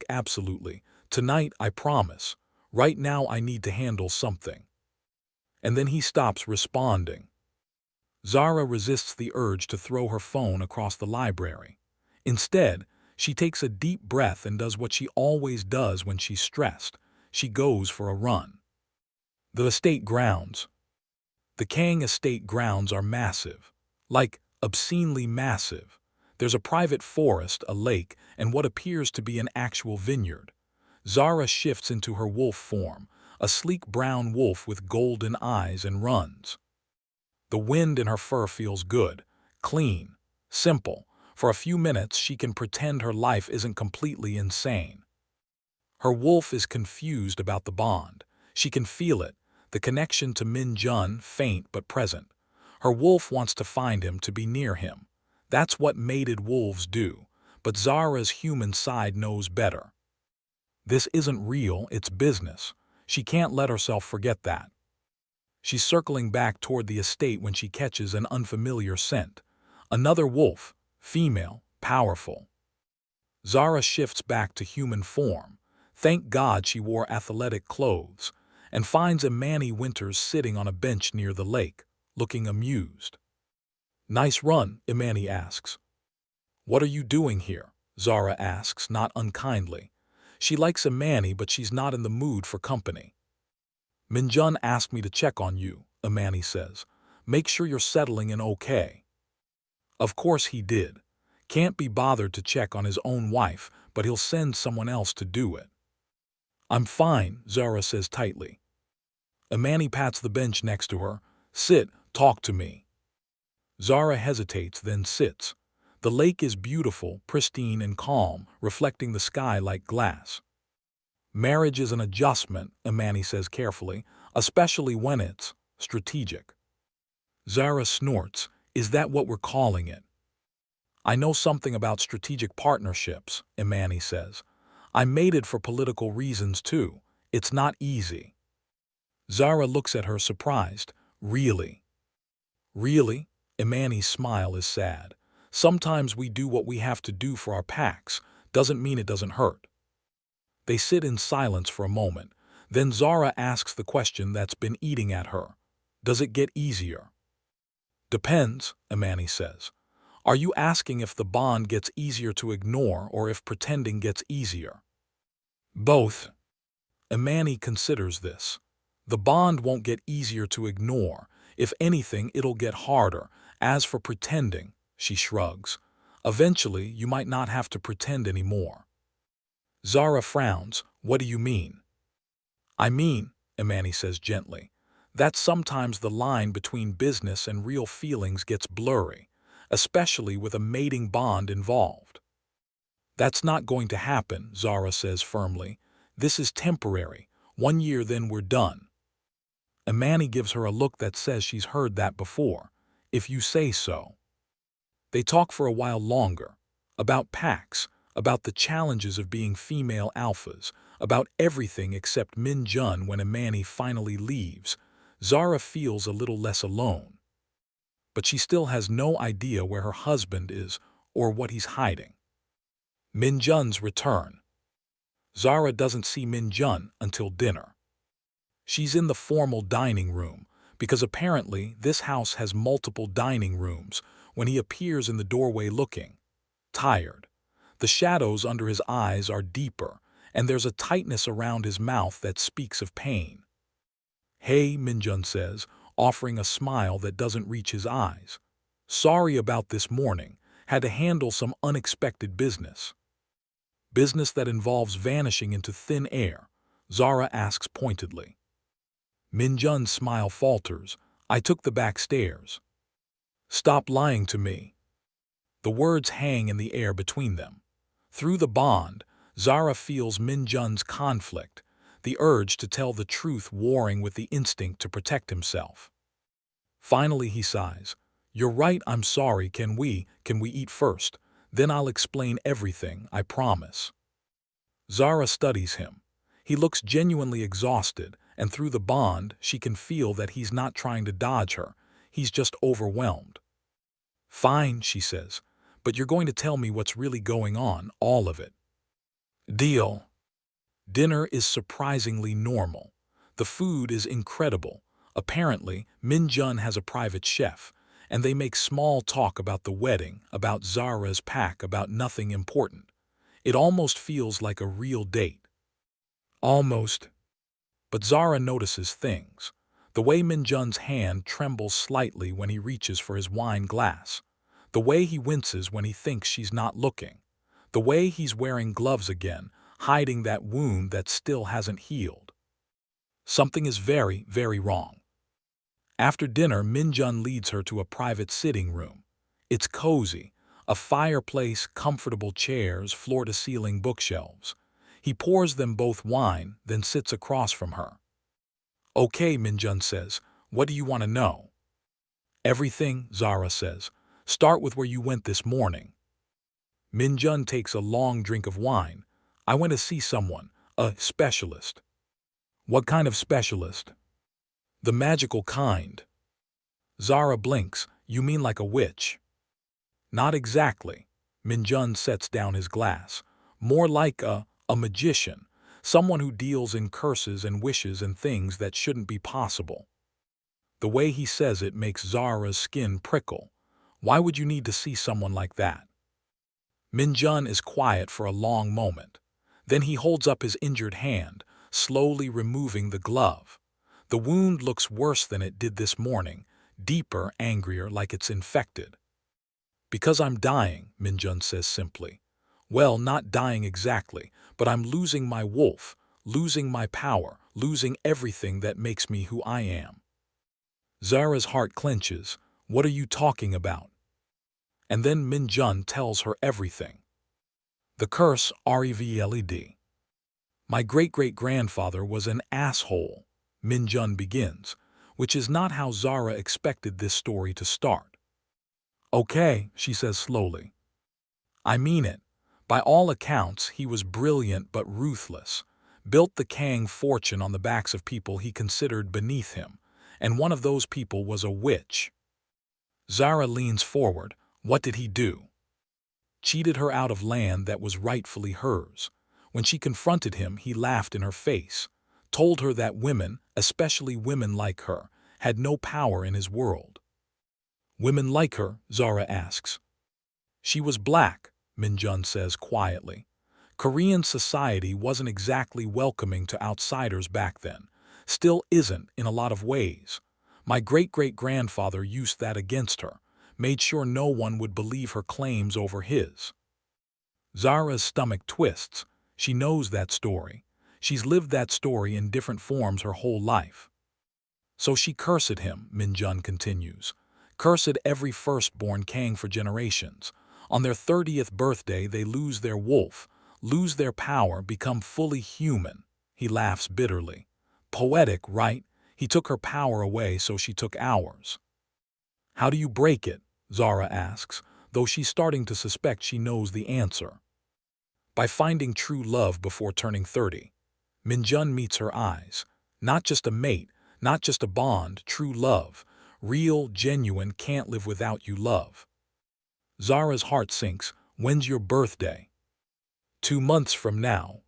absolutely. Tonight, I promise. Right now I need to handle something. And then he stops responding. Zara resists the urge to throw her phone across the library. Instead, she takes a deep breath and does what she always does when she's stressed. She goes for a run. The estate grounds. The Kang estate grounds are massive. Like, obscenely massive. There's a private forest, a lake, and what appears to be an actual vineyard. Zara shifts into her wolf form, a sleek brown wolf with golden eyes, and runs. The wind in her fur feels good, clean, simple. For a few minutes, she can pretend her life isn't completely insane. Her wolf is confused about the bond. She can feel it, the connection to Min Jun, faint but present. Her wolf wants to find him, to be near him. That's what mated wolves do, but Zara's human side knows better. This isn't real, it's business. She can't let herself forget that. She's circling back toward the estate when she catches an unfamiliar scent. Another wolf, female, powerful. Zara shifts back to human form. Thank God she wore athletic clothes, and finds Imani Winters sitting on a bench near the lake, looking amused. Nice run, Imani asks. What are you doing here? Zara asks, not unkindly. She likes Imani, but she's not in the mood for company. Minjun asked me to check on you, Imani says. Make sure you're settling in okay. Of course he did. Can't be bothered to check on his own wife, but he'll send someone else to do it. I'm fine, Zara says tightly. Imani pats the bench next to her. Sit, talk to me. Zara hesitates, then sits. The lake is beautiful, pristine and calm, reflecting the sky like glass. Marriage is an adjustment, Imani says carefully, especially when it's strategic. Zara snorts. Is that what we're calling it? I know something about strategic partnerships, Imani says. I mated for political reasons too. It's not easy. Zara looks at her surprised. Really? Really? Imani's smile is sad. Sometimes we do what we have to do for our packs. Doesn't mean it doesn't hurt. They sit in silence for a moment. Then Zara asks the question that's been eating at her. Does it get easier? Depends, Imani says. Are you asking if the bond gets easier to ignore or if pretending gets easier? Both. Imani considers this. The bond won't get easier to ignore. If anything, it'll get harder. As for pretending, she shrugs. Eventually, you might not have to pretend anymore. Zara frowns. What do you mean? I mean, Imani says gently, that sometimes the line between business and real feelings gets blurry, especially with a mating bond involved. That's not going to happen, Zara says firmly. This is temporary. 1 year, then we're done. Imani gives her a look that says she's heard that before. If you say so. They talk for a while longer. About packs, about the challenges of being female alphas, about everything except Min Jun. When Imani finally leaves, Zara feels a little less alone. But she still has no idea where her husband is or what he's hiding. Min Jun's return. Zara doesn't see Min Jun until dinner. She's in the formal dining room, because apparently this house has multiple dining rooms, when he appears in the doorway looking tired. The shadows under his eyes are deeper, and there's a tightness around his mouth that speaks of pain. Hey, Minjun says, offering a smile that doesn't reach his eyes. Sorry about this morning. Had to handle some unexpected business. Business that involves vanishing into thin air, Zara asks pointedly. Minjun's smile falters. I took the back stairs. Stop lying to me. The words hang in the air between them. Through the bond, Zara feels Minjun's conflict, the urge to tell the truth warring with the instinct to protect himself. Finally he sighs. You're right, I'm sorry, can we eat first? Then I'll explain everything, I promise. Zara studies him. He looks genuinely exhausted, and through the bond, she can feel that he's not trying to dodge her. He's just overwhelmed. Fine, she says, but you're going to tell me what's really going on, all of it. Deal. Dinner is surprisingly normal. The food is incredible. Apparently, Min Jun has a private chef, and they make small talk about the wedding, about Zara's pack, about nothing important. It almost feels like a real date. Almost. But Zara notices things. The way Min Jun's hand trembles slightly when he reaches for his wine glass. The way he winces when he thinks she's not looking. The way he's wearing gloves again, hiding that wound that still hasn't healed. Something is very, very wrong. After dinner, Min Jun leads her to a private sitting room. It's cozy. A fireplace, comfortable chairs, floor-to-ceiling bookshelves. He pours them both wine, then sits across from her. Okay, Min Jun says, what do you want to know? Everything, Zara says. Start with where you went this morning. Min Jun takes a long drink of wine. I went to see someone, a specialist. What kind of specialist? The magical kind. Zara blinks. You mean like a witch? Not exactly. Min Jun sets down his glass. More like a magician. Someone who deals in curses and wishes and things that shouldn't be possible. The way he says it makes Zara's skin prickle. Why would you need to see someone like that? Min Jun is quiet for a long moment. Then he holds up his injured hand, slowly removing the glove. The wound looks worse than it did this morning, deeper, angrier, like it's infected. Because I'm dying, Min Jun says simply. Well, not dying exactly, but I'm losing my wolf, losing my power, losing everything that makes me who I am. Zara's heart clenches. What are you talking about? And then Min Jun tells her everything. The curse, REVLED. My great-great-grandfather was an asshole, Min Jun begins, which is not how Zara expected this story to start. Okay, she says slowly. I mean it. By all accounts, he was brilliant but ruthless, built the Kang fortune on the backs of people he considered beneath him, and one of those people was a witch. Zara leans forward. What did he do? Cheated her out of land that was rightfully hers. When she confronted him, he laughed in her face, told her that women, especially women like her, had no power in his world. Women like her, Zara asks. She was black, Min Jun says quietly. Korean society wasn't exactly welcoming to outsiders back then. Still isn't in a lot of ways. My great-great-grandfather used that against her, made sure no one would believe her claims over his. Zara's stomach twists. She knows that story. She's lived that story in different forms her whole life. So she cursed him, Min Jun continues. Cursed every firstborn Kang for generations. On their 30th birthday, they lose their wolf, lose their power, become fully human. He laughs bitterly. Poetic, right? He took her power away, so she took ours. How do you break it? Zara asks, though she's starting to suspect she knows the answer. By finding true love before turning 30. Min Jun meets her eyes. Not just a mate, not just a bond, true love. Real, genuine, can't live without you love. Zara's heart sinks. When's your birthday? 2 months from now.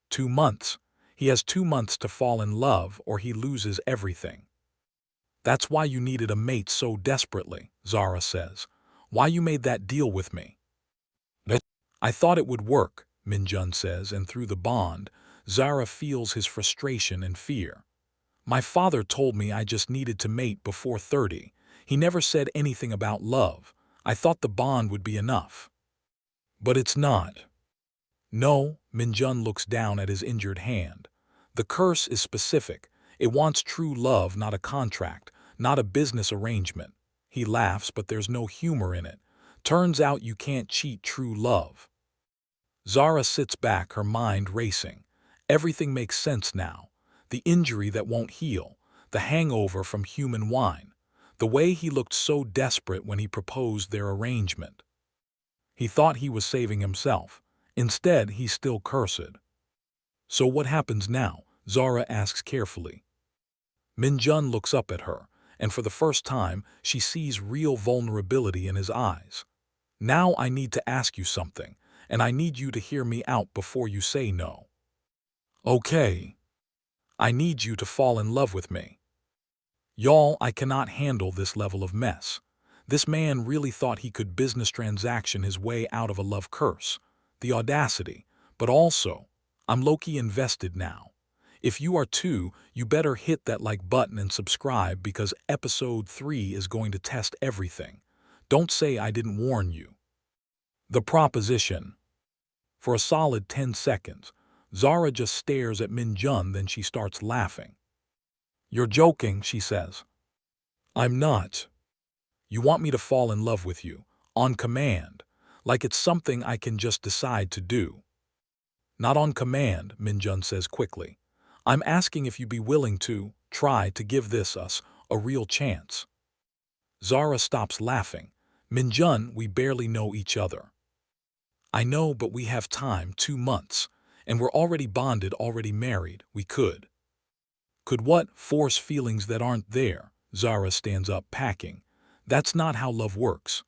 2 months. He has 2 months to fall in love or he loses everything. That's why you needed a mate so desperately, Zara says. Why you made that deal with me. I thought it would work, Min Jun says, and through the bond, Zara feels his frustration and fear. My father told me I just needed to mate before 30. He never said anything about love. I thought the bond would be enough. But it's not. No, Min Jun looks down at his injured hand. The curse is specific. It wants true love, not a contract, not a business arrangement. He laughs, but there's no humor in it. Turns out you can't cheat true love. Zara sits back, her mind racing. Everything makes sense now. The injury that won't heal, the hangover from human wine, The way he looked so desperate when he proposed their arrangement. He thought he was saving himself. Instead, he's still cursed. So what happens now? Zara asks carefully. Minjun looks up at her, and for the first time, she sees real vulnerability in his eyes. Now I need to ask you something, and I need you to hear me out before you say no. Okay. I need you to fall in love with me. Y'all, I cannot handle this level of mess. This man really thought he could business transaction his way out of a love curse. The audacity. But also, I'm low-key invested now. If you are too, you better hit that like button and subscribe because episode 3 is going to test everything. Don't say I didn't warn you. The proposition. For a solid 10 seconds, Zara just stares at Minjun, then she starts laughing. You're joking, she says. I'm not. You want me to fall in love with you, on command, like it's something I can just decide to do. Not on command, Minjun says quickly. I'm asking if you'd be willing to try to give us a real chance. Zara stops laughing. Minjun, we barely know each other. I know, but we have time, 2 months, and we're already bonded, already married. We could. Could what? Force feelings that aren't there. Zara stands up, packing. That's not how love works.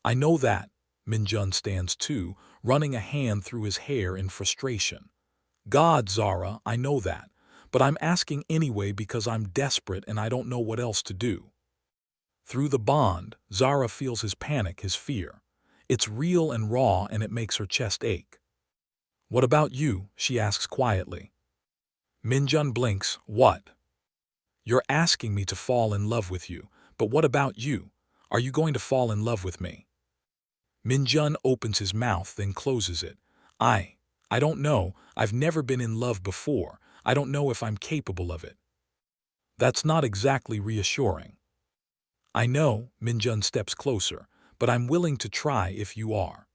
I know that. Minjun stands too, running a hand through his hair in frustration. God, Zara, I know that, but I'm asking anyway because I'm desperate and I don't know what else to do. Through the bond, Zara feels his panic, his fear. It's real and raw and it makes her chest ache. What about you? She asks quietly. Minjun blinks. What? You're asking me to fall in love with you, but what about you? Are you going to fall in love with me? Minjun opens his mouth, then closes it. I don't know. I've never been in love before. I don't know if I'm capable of it. That's not exactly reassuring. I know, Minjun steps closer, but I'm willing to try if you are.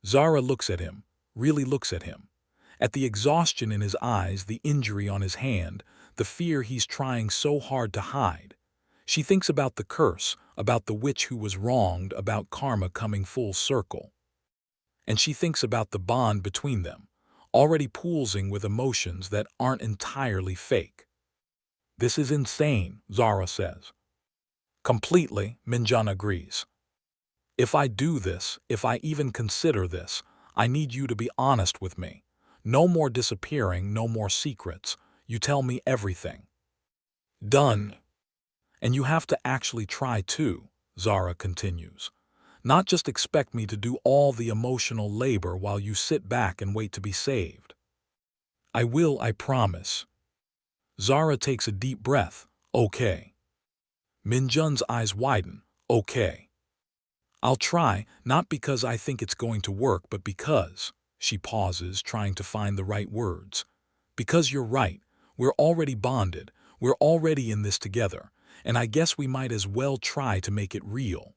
Zara looks at him, really looks at him. At the exhaustion in his eyes, the injury on his hand, the fear he's trying so hard to hide. She thinks about the curse, about the witch who was wronged, about karma coming full circle. And she thinks about the bond between them, already pulsing with emotions that aren't entirely fake. This is insane, Zara says. Completely, Minjun agrees. If I do this, if I even consider this, I need you to be honest with me. No more disappearing, no more secrets. You tell me everything. Done. And you have to actually try too, Zara continues. Not just expect me to do all the emotional labor while you sit back and wait to be saved. I will, I promise. Zara takes a deep breath. Okay. Minjun's eyes widen. Okay. I'll try, not because I think it's going to work, but because, she pauses, trying to find the right words. Because you're right. We're already bonded. We're already in this together. And I guess we might as well try to make it real.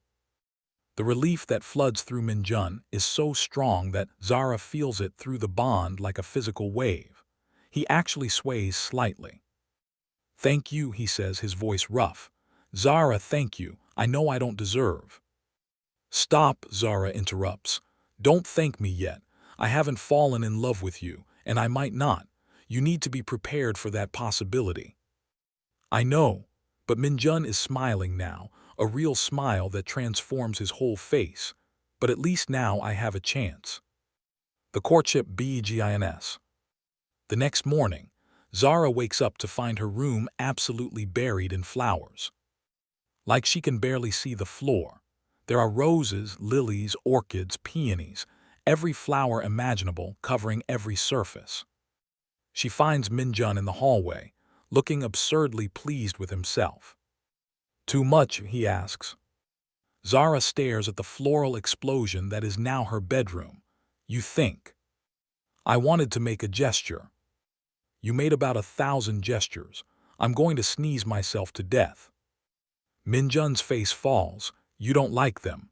The relief that floods through Minjun is so strong that Zara feels it through the bond like a physical wave. He actually sways slightly. Thank you, he says, his voice rough. Zara, thank you. I know I don't deserve. Stop, Zara interrupts. Don't thank me yet. I haven't fallen in love with you, and I might not. You need to be prepared for that possibility. I know, but Minjun is smiling now, a real smile that transforms his whole face. But at least now I have a chance. The courtship begins. The next morning, Zara wakes up to find her room absolutely buried in flowers. Like she can barely see the floor. There are roses, lilies, orchids, peonies, every flower imaginable covering every surface. She finds Minjun in the hallway, looking absurdly pleased with himself. Too much, he asks. Zara stares at the floral explosion that is now her bedroom. You think. I wanted to make a gesture. You made about 1,000 gestures. I'm going to sneeze myself to death. Minjun's face falls. You don't like them.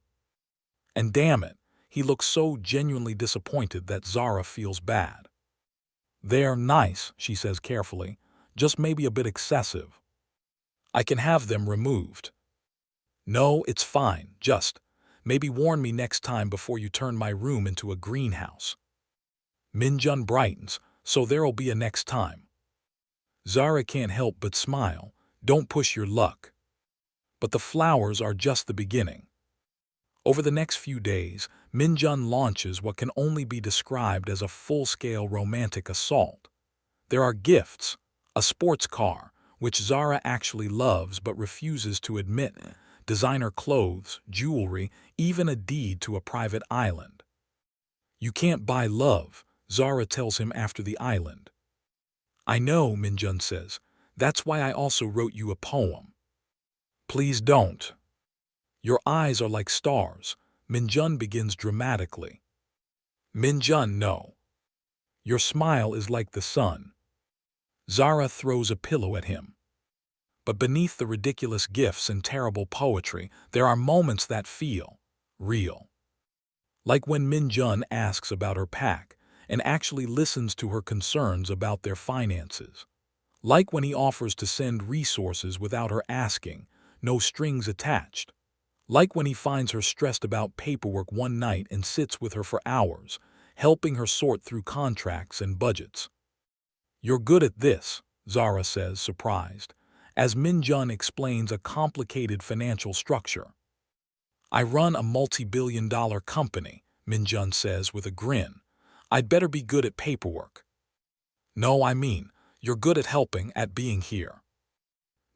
And damn it, he looks so genuinely disappointed that Zara feels bad. They're nice, she says carefully, just maybe a bit excessive. I can have them removed. No, it's fine, just maybe warn me next time before you turn my room into a greenhouse. Minjun brightens, so there'll be a next time. Zara can't help but smile. Don't push your luck. But the flowers are just the beginning. Over the next few days, Minjun launches what can only be described as a full-scale romantic assault. There are gifts, a sports car, which Zara actually loves but refuses to admit, designer clothes, jewelry, even a deed to a private island. You can't buy love, Zara tells him after the island. I know, Minjun says. That's why I also wrote you a poem. Please don't. Your eyes are like stars, Minjun begins dramatically. Minjun, no. Your smile is like the sun. Zara throws a pillow at him. But beneath the ridiculous gifts and terrible poetry, there are moments that feel real. Like when Minjun asks about her pack and actually listens to her concerns about their finances. Like when he offers to send resources without her asking, no strings attached. Like when he finds her stressed about paperwork one night and sits with her for hours, helping her sort through contracts and budgets. You're good at this, Zara says, surprised, as Minjun explains a complicated financial structure. I run a multi-billion-dollar company, Minjun says with a grin. I'd better be good at paperwork. No, I mean, you're good at helping, at being here.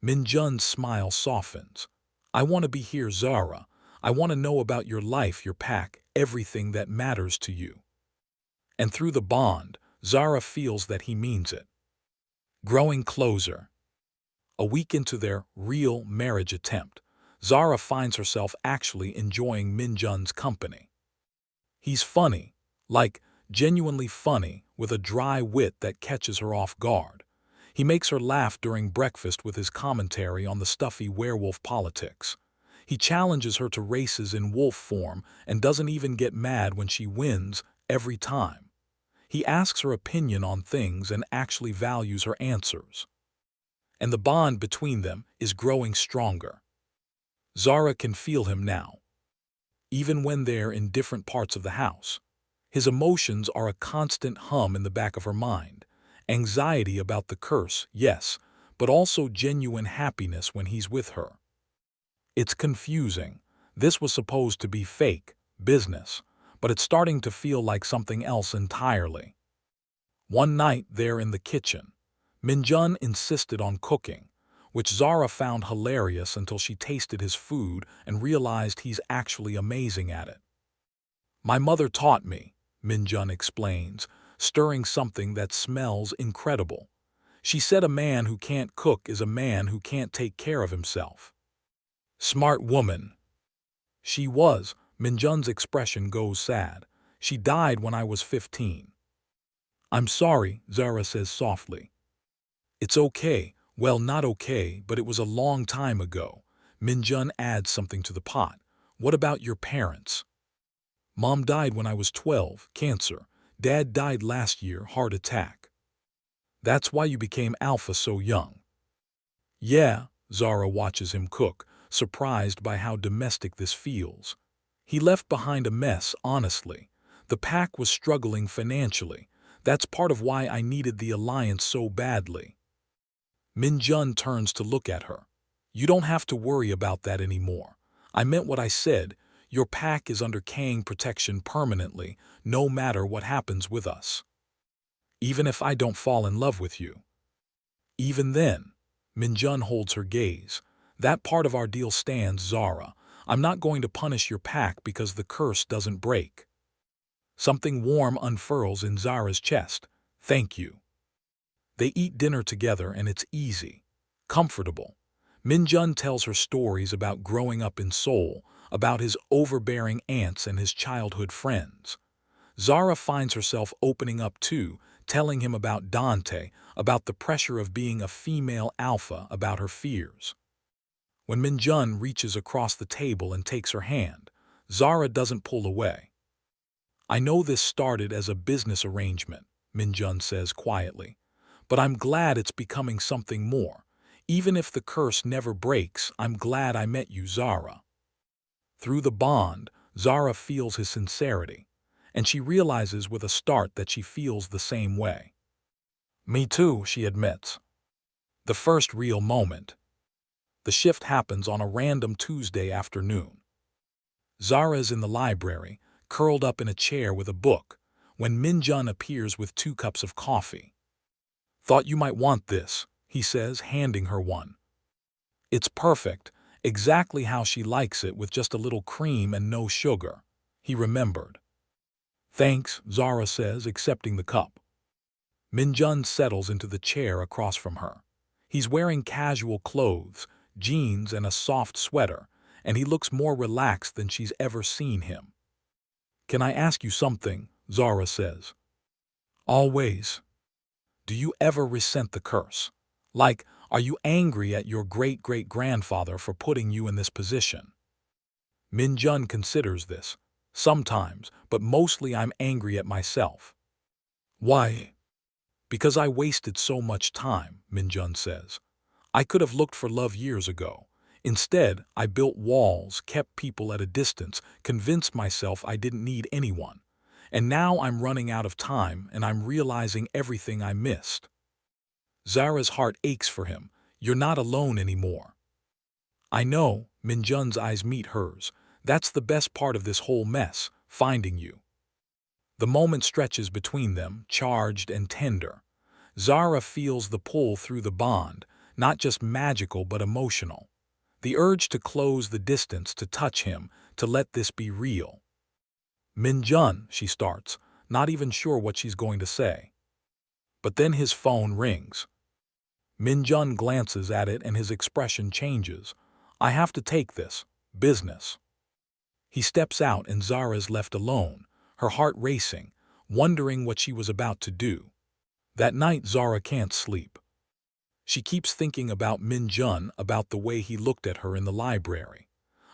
Minjun's smile softens. I want to be here, Zara. I want to know about your life, your pack, everything that matters to you. And through the bond, Zara feels that he means it. Growing closer. A week into their real marriage attempt, Zara finds herself actually enjoying Minjun's company. He's funny, like genuinely funny, with a dry wit that catches her off guard. He makes her laugh during breakfast with his commentary on the stuffy werewolf politics. He challenges her to races in wolf form and doesn't even get mad when she wins every time. He asks her opinion on things and actually values her answers. And the bond between them is growing stronger. Zara can feel him now, even when they're in different parts of the house. His emotions are a constant hum in the back of her mind. Anxiety about the curse, yes, but also genuine happiness when he's with her. It's confusing. This was supposed to be fake, business, but it's starting to feel like something else entirely. One night there in the kitchen, Minjun insisted on cooking, which Zara found hilarious until she tasted his food and realized he's actually amazing at it. My mother taught me, Minjun explains, stirring something that smells incredible. She said a man who can't cook is a man who can't take care of himself. Smart woman. She was. Minjun's expression goes sad. She died when I was 15. I'm sorry, Zara says softly. It's okay. Well, not okay, but it was a long time ago. Minjun adds something to the pot. What about your parents? Mom died when I was 12, cancer. Dad died last year, heart attack. That's why you became alpha so young. Yeah, Zara watches him cook, surprised by how domestic this feels. He left behind a mess, honestly. The pack was struggling financially. That's part of why I needed the alliance so badly. Minjun turns to look at her. You don't have to worry about that anymore. I meant what I said. Your pack is under Kang protection permanently, no matter what happens with us. Even if I don't fall in love with you. Even then, Minjun holds her gaze. That part of our deal stands, Zara. I'm not going to punish your pack because the curse doesn't break. Something warm unfurls in Zara's chest. Thank you. They eat dinner together and it's easy, comfortable. Minjun tells her stories about growing up in Seoul, about his overbearing aunts and his childhood friends. Zara finds herself opening up too, telling him about Dante, about the pressure of being a female alpha, about her fears. When Minjun reaches across the table and takes her hand, Zara doesn't pull away. I know this started as a business arrangement, Minjun says quietly, but I'm glad it's becoming something more. Even if the curse never breaks, I'm glad I met you, Zara. Through the bond, Zara feels his sincerity, and she realizes with a start that she feels the same way. Me too, she admits. The first real moment. The shift happens on a random Tuesday afternoon. Zara's in the library, curled up in a chair with a book, when Minjun appears with 2 cups of coffee. "Thought you might want this," he says, handing her one. "It's perfect, exactly how she likes it with just a little cream and no sugar," he remembered. "Thanks," Zara says, accepting the cup. Minjun settles into the chair across from her. He's wearing casual clothes, jeans and a soft sweater, and he looks more relaxed than she's ever seen him. "Can I ask you something?" Zara says. "Always." "Do you ever resent the curse? Like, are you angry at your great-great-grandfather for putting you in this position?" Minjun considers this. "Sometimes, but mostly I'm angry at myself." "Why?" "Because I wasted so much time," Minjun says. "I could have looked for love years ago. Instead, I built walls, kept people at a distance, convinced myself I didn't need anyone. And now I'm running out of time and I'm realizing everything I missed." Zara's heart aches for him. "You're not alone anymore." "I know," Minjun's eyes meet hers. "That's the best part of this whole mess, finding you." The moment stretches between them, charged and tender. Zara feels the pull through the bond, not just magical but emotional. The urge to close the distance, to touch him, to let this be real. "Minjun," she starts, not even sure what she's going to say. But then his phone rings. Minjun glances at it and his expression changes. "I have to take this. Business." He steps out and Zara's left alone, her heart racing, wondering what she was about to do. That night Zara can't sleep. She keeps thinking about Minjun, about the way he looked at her in the library,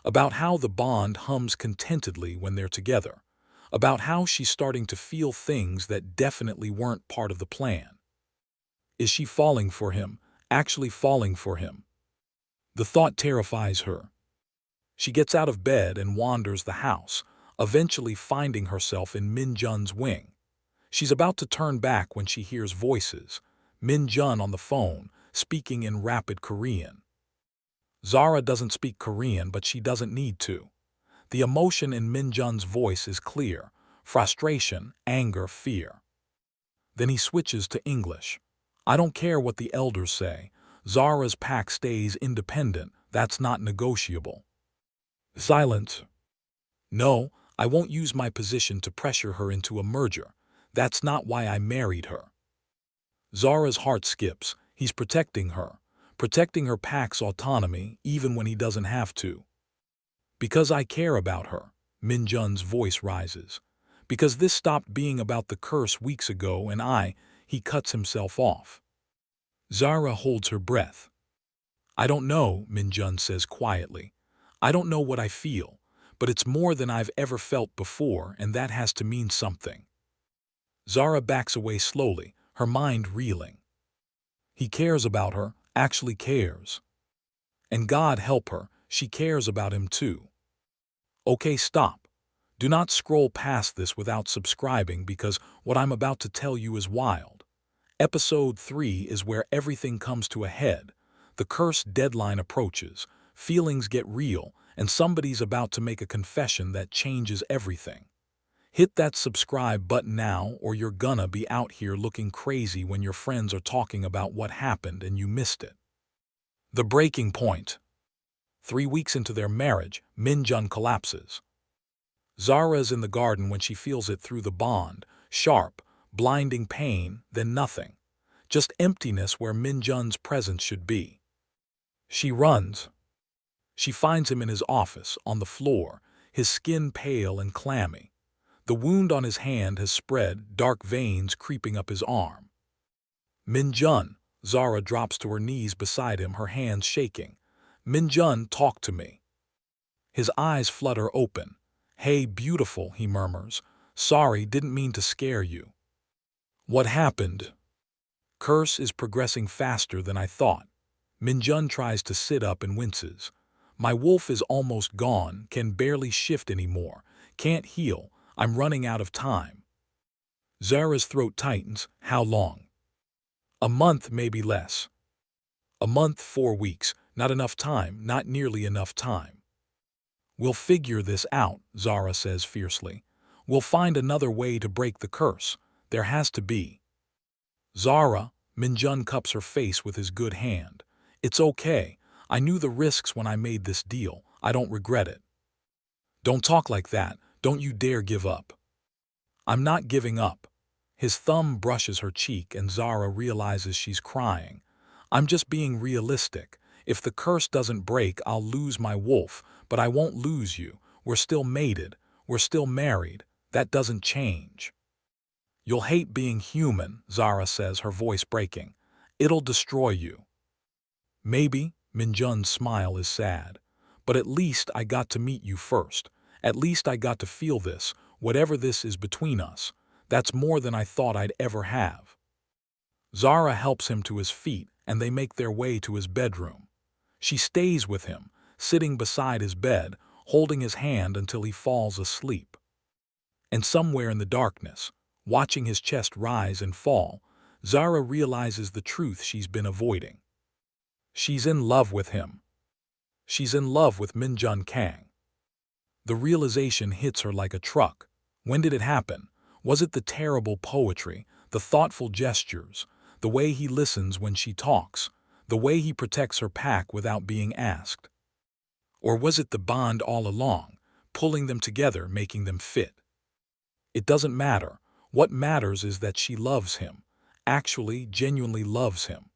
about how the bond hums contentedly when they're together, about how she's starting to feel things that definitely weren't part of the plan. Is she falling for him, actually falling for him? The thought terrifies her. She gets out of bed and wanders the house, eventually finding herself in Minjun's wing. She's about to turn back when she hears voices, Minjun on the phone, speaking in rapid Korean. Zara doesn't speak Korean, but she doesn't need to. The emotion in Minjun's voice is clear: frustration, anger, fear. Then he switches to English. "I don't care what the elders say. Zara's pack stays independent. That's not negotiable." Silence. "No, I won't use my position to pressure her into a merger. That's not why I married her." Zara's heart skips. He's protecting her pack's autonomy, even when he doesn't have to. "Because I care about her," Minjun's voice rises. "Because this stopped being about the curse weeks ago and he cuts himself off." Zara holds her breath. "I don't know," Minjun says quietly. "I don't know what I feel, but it's more than I've ever felt before, and that has to mean something." Zara backs away slowly, her mind reeling. He cares about her, actually cares. And God help her, she cares about him too. Okay, stop. Do not scroll past this without subscribing, because what I'm about to tell you is wild. Episode 3 is where everything comes to a head. The curse deadline approaches, feelings get real, and somebody's about to make a confession that changes everything. Hit that subscribe button now, or you're gonna be out here looking crazy when your friends are talking about what happened and you missed it. The breaking point. 3 weeks into their marriage, Minjun collapses. Zara's in the garden when she feels it through the bond, sharp, blinding pain, then nothing. Just emptiness where Minjun's presence should be. She runs. She finds him in his office, on the floor, his skin pale and clammy. The wound on his hand has spread, dark veins creeping up his arm. "Minjun." Zara drops to her knees beside him, her hands shaking. "Minjun, talk to me." His eyes flutter open. "Hey, beautiful," he murmurs. "Sorry, didn't mean to scare you." "What happened?" "Curse is progressing faster than I thought." Minjun tries to sit up and winces. My wolf is almost gone, can barely shift anymore, can't heal, I'm running out of time. Zara's throat tightens. How long? A month, maybe less. A month, 4 weeks, not enough time, not nearly enough time. We'll figure this out, Zara says fiercely. We'll find another way to break the curse. There has to be. Zara, Minjun cups her face with his good hand. It's okay. I knew the risks when I made this deal. I don't regret it. Don't talk like that. Don't you dare give up. I'm not giving up. His thumb brushes her cheek and Zara realizes she's crying. I'm just being realistic. If the curse doesn't break, I'll lose my wolf, but I won't lose you. We're still mated. We're still married. That doesn't change. You'll hate being human, Zara says, her voice breaking. It'll destroy you. Maybe, Minjun's smile is sad. But at least I got to meet you first. At least I got to feel this, whatever this is between us. That's more than I thought I'd ever have. Zara helps him to his feet and they make their way to his bedroom. She stays with him, sitting beside his bed, holding his hand until he falls asleep. And somewhere in the darkness, watching his chest rise and fall, Zara realizes the truth she's been avoiding. She's in love with him. She's in love with Minjun Kang. The realization hits her like a truck. When did it happen? Was it the terrible poetry, the thoughtful gestures, the way he listens when she talks, the way he protects her pack without being asked? Or was it the bond all along, pulling them together, making them fit? It doesn't matter. What matters is that she loves him, actually, genuinely loves him.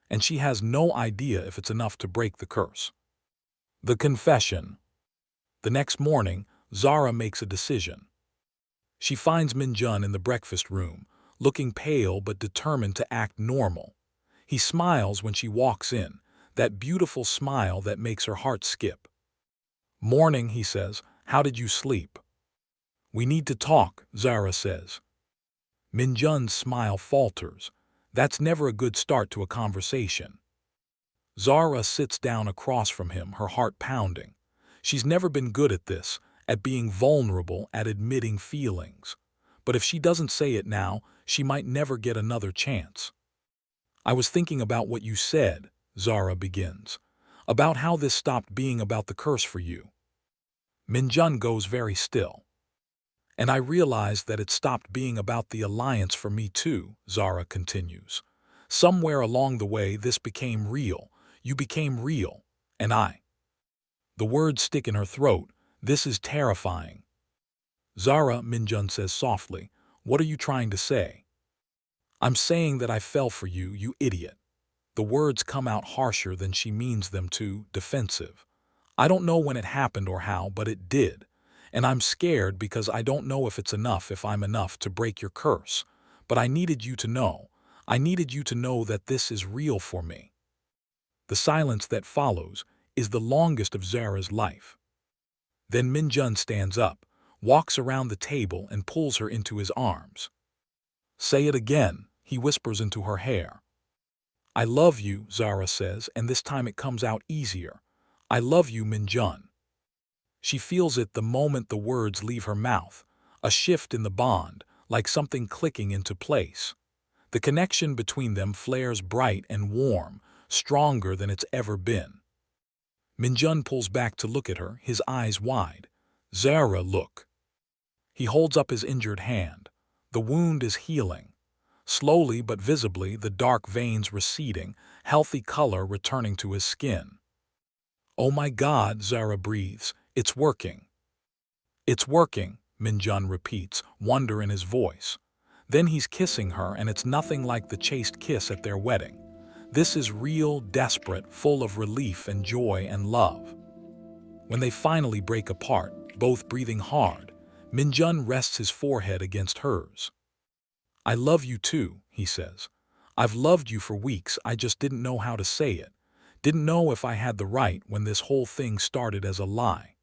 And she has no idea if it's enough to break the curse. The confession. The next morning, Zara makes a decision. She finds Minjun in the breakfast room, looking pale but determined to act normal. He smiles when she walks in, that beautiful smile that makes her heart skip. Morning, he says. How did you sleep? We need to talk, Zara says. Minjun's smile falters. That's never a good start to a conversation. Zara sits down across from him, her heart pounding. She's never been good at this, at being vulnerable, at admitting feelings. But if she doesn't say it now, she might never get another chance. I was thinking about what you said, Zara begins, about how this stopped being about the curse for you. Minjun goes very still. And I realized that it stopped being about the alliance for me too, Zara continues. Somewhere along the way this became real, you became real, and I. The words stick in her throat. This is terrifying. Zara, Minjun says softly, what are you trying to say? I'm saying that I fell for you, you idiot. The words come out harsher than she means them to, defensive. I don't know when it happened or how, but it did. And I'm scared because I don't know if it's enough, if I'm enough to break your curse. But I needed you to know. I needed you to know that this is real for me. The silence that follows is the longest of Zara's life. Then Minjun stands up, walks around the table and pulls her into his arms. Say it again, he whispers into her hair. I love you, Zara says, and this time it comes out easier. I love you, Minjun. She feels it the moment the words leave her mouth, a shift in the bond, like something clicking into place. The connection between them flares bright and warm, stronger than it's ever been. Minjun pulls back to look at her, his eyes wide. Zara, look. He holds up his injured hand. The wound is healing. Slowly but visibly, the dark veins receding, healthy color returning to his skin. Oh my God, Zara breathes. It's working. It's working, Minjun repeats, wonder in his voice. Then he's kissing her and it's nothing like the chaste kiss at their wedding. This is real, desperate, full of relief and joy and love. When they finally break apart, both breathing hard, Minjun rests his forehead against hers. I love you too, he says. I've loved you for weeks, I just didn't know how to say it. Didn't know if I had the right when this whole thing started as a lie.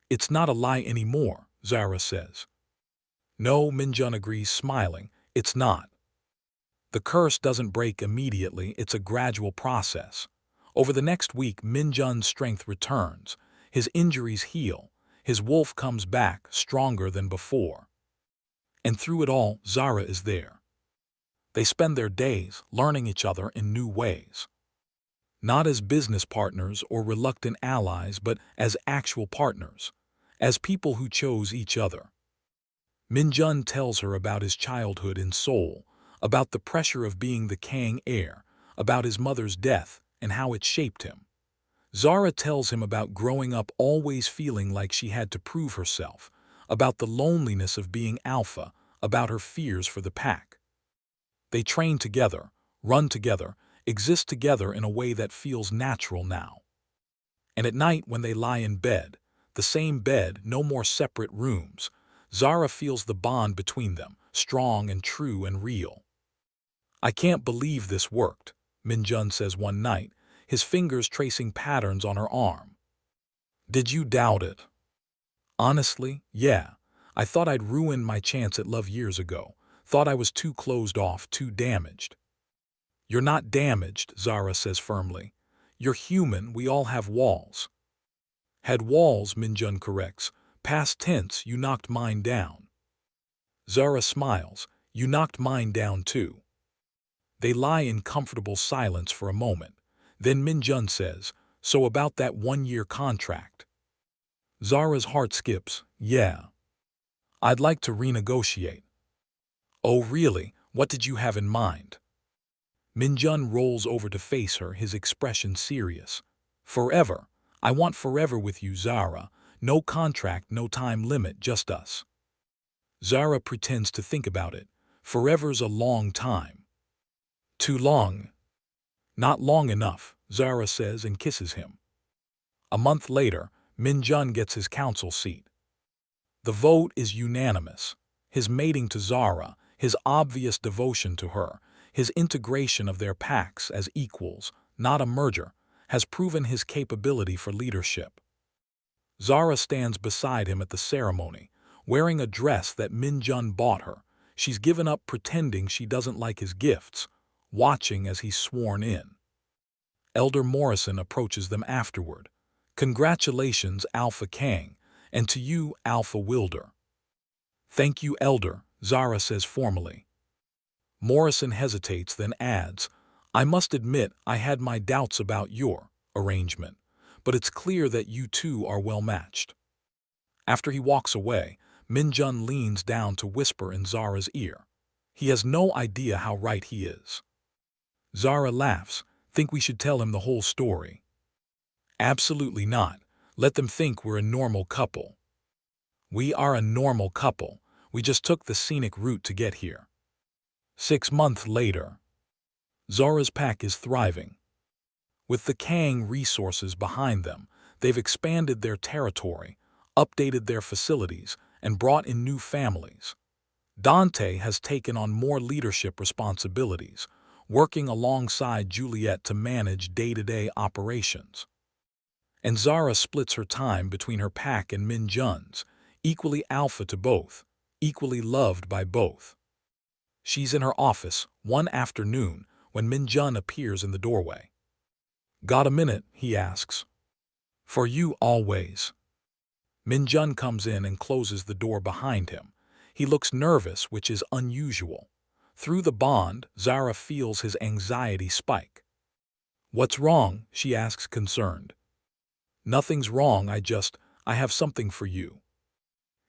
It's not a lie anymore, Zara says. No, Minjun agrees, smiling. It's not. The curse doesn't break immediately, it's a gradual process. Over the next week, Minjun's strength returns, his injuries heal, his wolf comes back stronger than before. And through it all, Zara is there. They spend their days learning each other in new ways. Not as business partners or reluctant allies, but as actual partners, as people who chose each other. Minjun tells her about his childhood in Seoul, about the pressure of being the Kang heir, about his mother's death and how it shaped him. Zara tells him about growing up always feeling like she had to prove herself, about the loneliness of being alpha, about her fears for the pack. They train together, run together, exist together in a way that feels natural now. And at night when they lie in bed, the same bed, no more separate rooms, Zara feels the bond between them, strong and true and real. "I can't believe this worked," Minjun says one night, his fingers tracing patterns on her arm. "Did you doubt it?" "Honestly, yeah. I thought I'd ruined my chance at love years ago. Thought I was too closed off, too damaged." "You're not damaged," Zara says firmly. "You're human, we all have walls." "Had walls," Minjun corrects. "Past tense, you knocked mine down." Zara smiles. "You knocked mine down too." They lie in comfortable silence for a moment. Then Minjun says, "So about that 1-year contract?" Zara's heart skips. "Yeah. I'd like to renegotiate." "Oh really? What did you have in mind?" Minjun rolls over to face her, his expression serious. "Forever. I want forever with you, Zara. No contract, no time limit, just us." Zara pretends to think about it. "Forever's a long time." "Too long." "Not long enough," Zara says and kisses him. A month later, Minjun gets his council seat. The vote is unanimous. His mating to Zara, his obvious devotion to her, his integration of their packs as equals, not a merger, has proven his capability for leadership. Zara stands beside him at the ceremony, wearing a dress that Minjun bought her. She's given up pretending she doesn't like his gifts, watching as he's sworn in. Elder Morrison approaches them afterward. "Congratulations, Alpha Kang, and to you, Alpha Wilder." "Thank you, Elder," Zara says formally. Morrison hesitates, then adds, "I must admit I had my doubts about your arrangement, but it's clear that you two are well matched." After he walks away, Minjun leans down to whisper in Zara's ear. He has no idea how right he is. Zara laughs. "Think we should tell him the whole story?" "Absolutely not. Let them think we're a normal couple." "We are a normal couple. We just took the scenic route to get here." 6 months later. Zara's pack is thriving. With the Kang resources behind them, they've expanded their territory, updated their facilities, and brought in new families. Dante has taken on more leadership responsibilities, working alongside Juliet to manage day-to-day operations. And Zara splits her time between her pack and Minjun's, equally alpha to both, equally loved by both. She's in her office one afternoon when Minjun appears in the doorway. "Got a minute?" he asks. "For you always." Minjun comes in and closes the door behind him. He looks nervous, which is unusual. Through the bond, Zara feels his anxiety spike. "What's wrong?" she asks, concerned. "Nothing's wrong, I have something for you."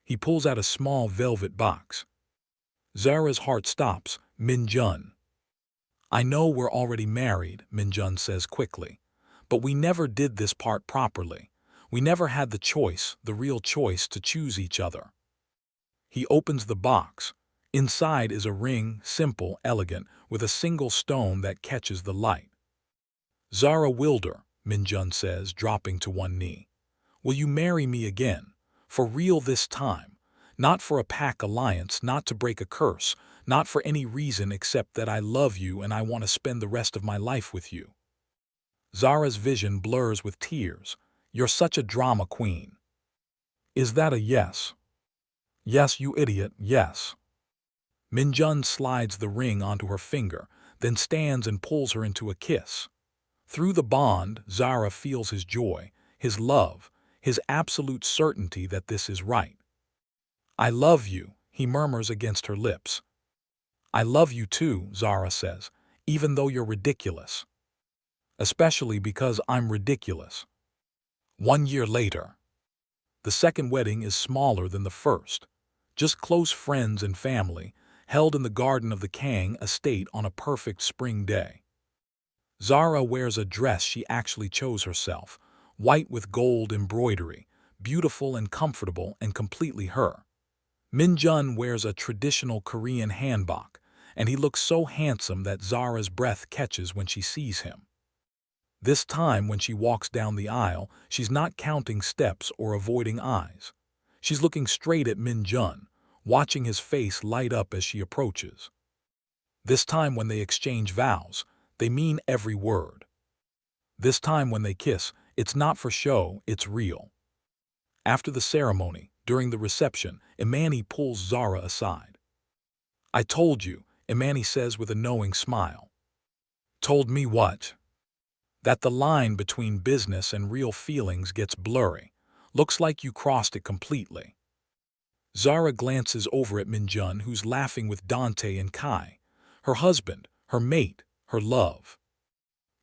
He pulls out a small velvet box. Zara's heart stops. "Minjun." "I know we're already married," Minjun says quickly. "But we never did this part properly. We never had the choice, the real choice, to choose each other." He opens the box. Inside is a ring, simple, elegant, with a single stone that catches the light. "Zara Wilder," Minjun says, dropping to one knee. "Will you marry me again? For real this time? Not for a pack alliance, not to break a curse, not for any reason except that I love you and I want to spend the rest of my life with you." Zara's vision blurs with tears. "You're such a drama queen." "Is that a yes?" "Yes, you idiot, yes." Minjun slides the ring onto her finger, then stands and pulls her into a kiss. Through the bond, Zara feels his joy, his love, his absolute certainty that this is right. "I love you," he murmurs against her lips. "I love you too," Zara says, "even though you're ridiculous. Especially because I'm ridiculous." 1 year later. The second wedding is smaller than the first. Just close friends and family, held in the garden of the Kang estate on a perfect spring day. Zara wears a dress she actually chose herself, white with gold embroidery, beautiful and comfortable and completely her. Minjun wears a traditional Korean hanbok, and he looks so handsome that Zara's breath catches when she sees him. This time, when she walks down the aisle, she's not counting steps or avoiding eyes. She's looking straight at Minjun, watching his face light up as she approaches. This time when they exchange vows, they mean every word. This time when they kiss, it's not for show, it's real. After the ceremony, during the reception, Imani pulls Zara aside. "I told you," Imani says with a knowing smile. "Told me what?" "That the line between business and real feelings gets blurry. Looks like you crossed it completely." Zara glances over at Minjun, who's laughing with Dante and Kai, her husband, her mate, her love.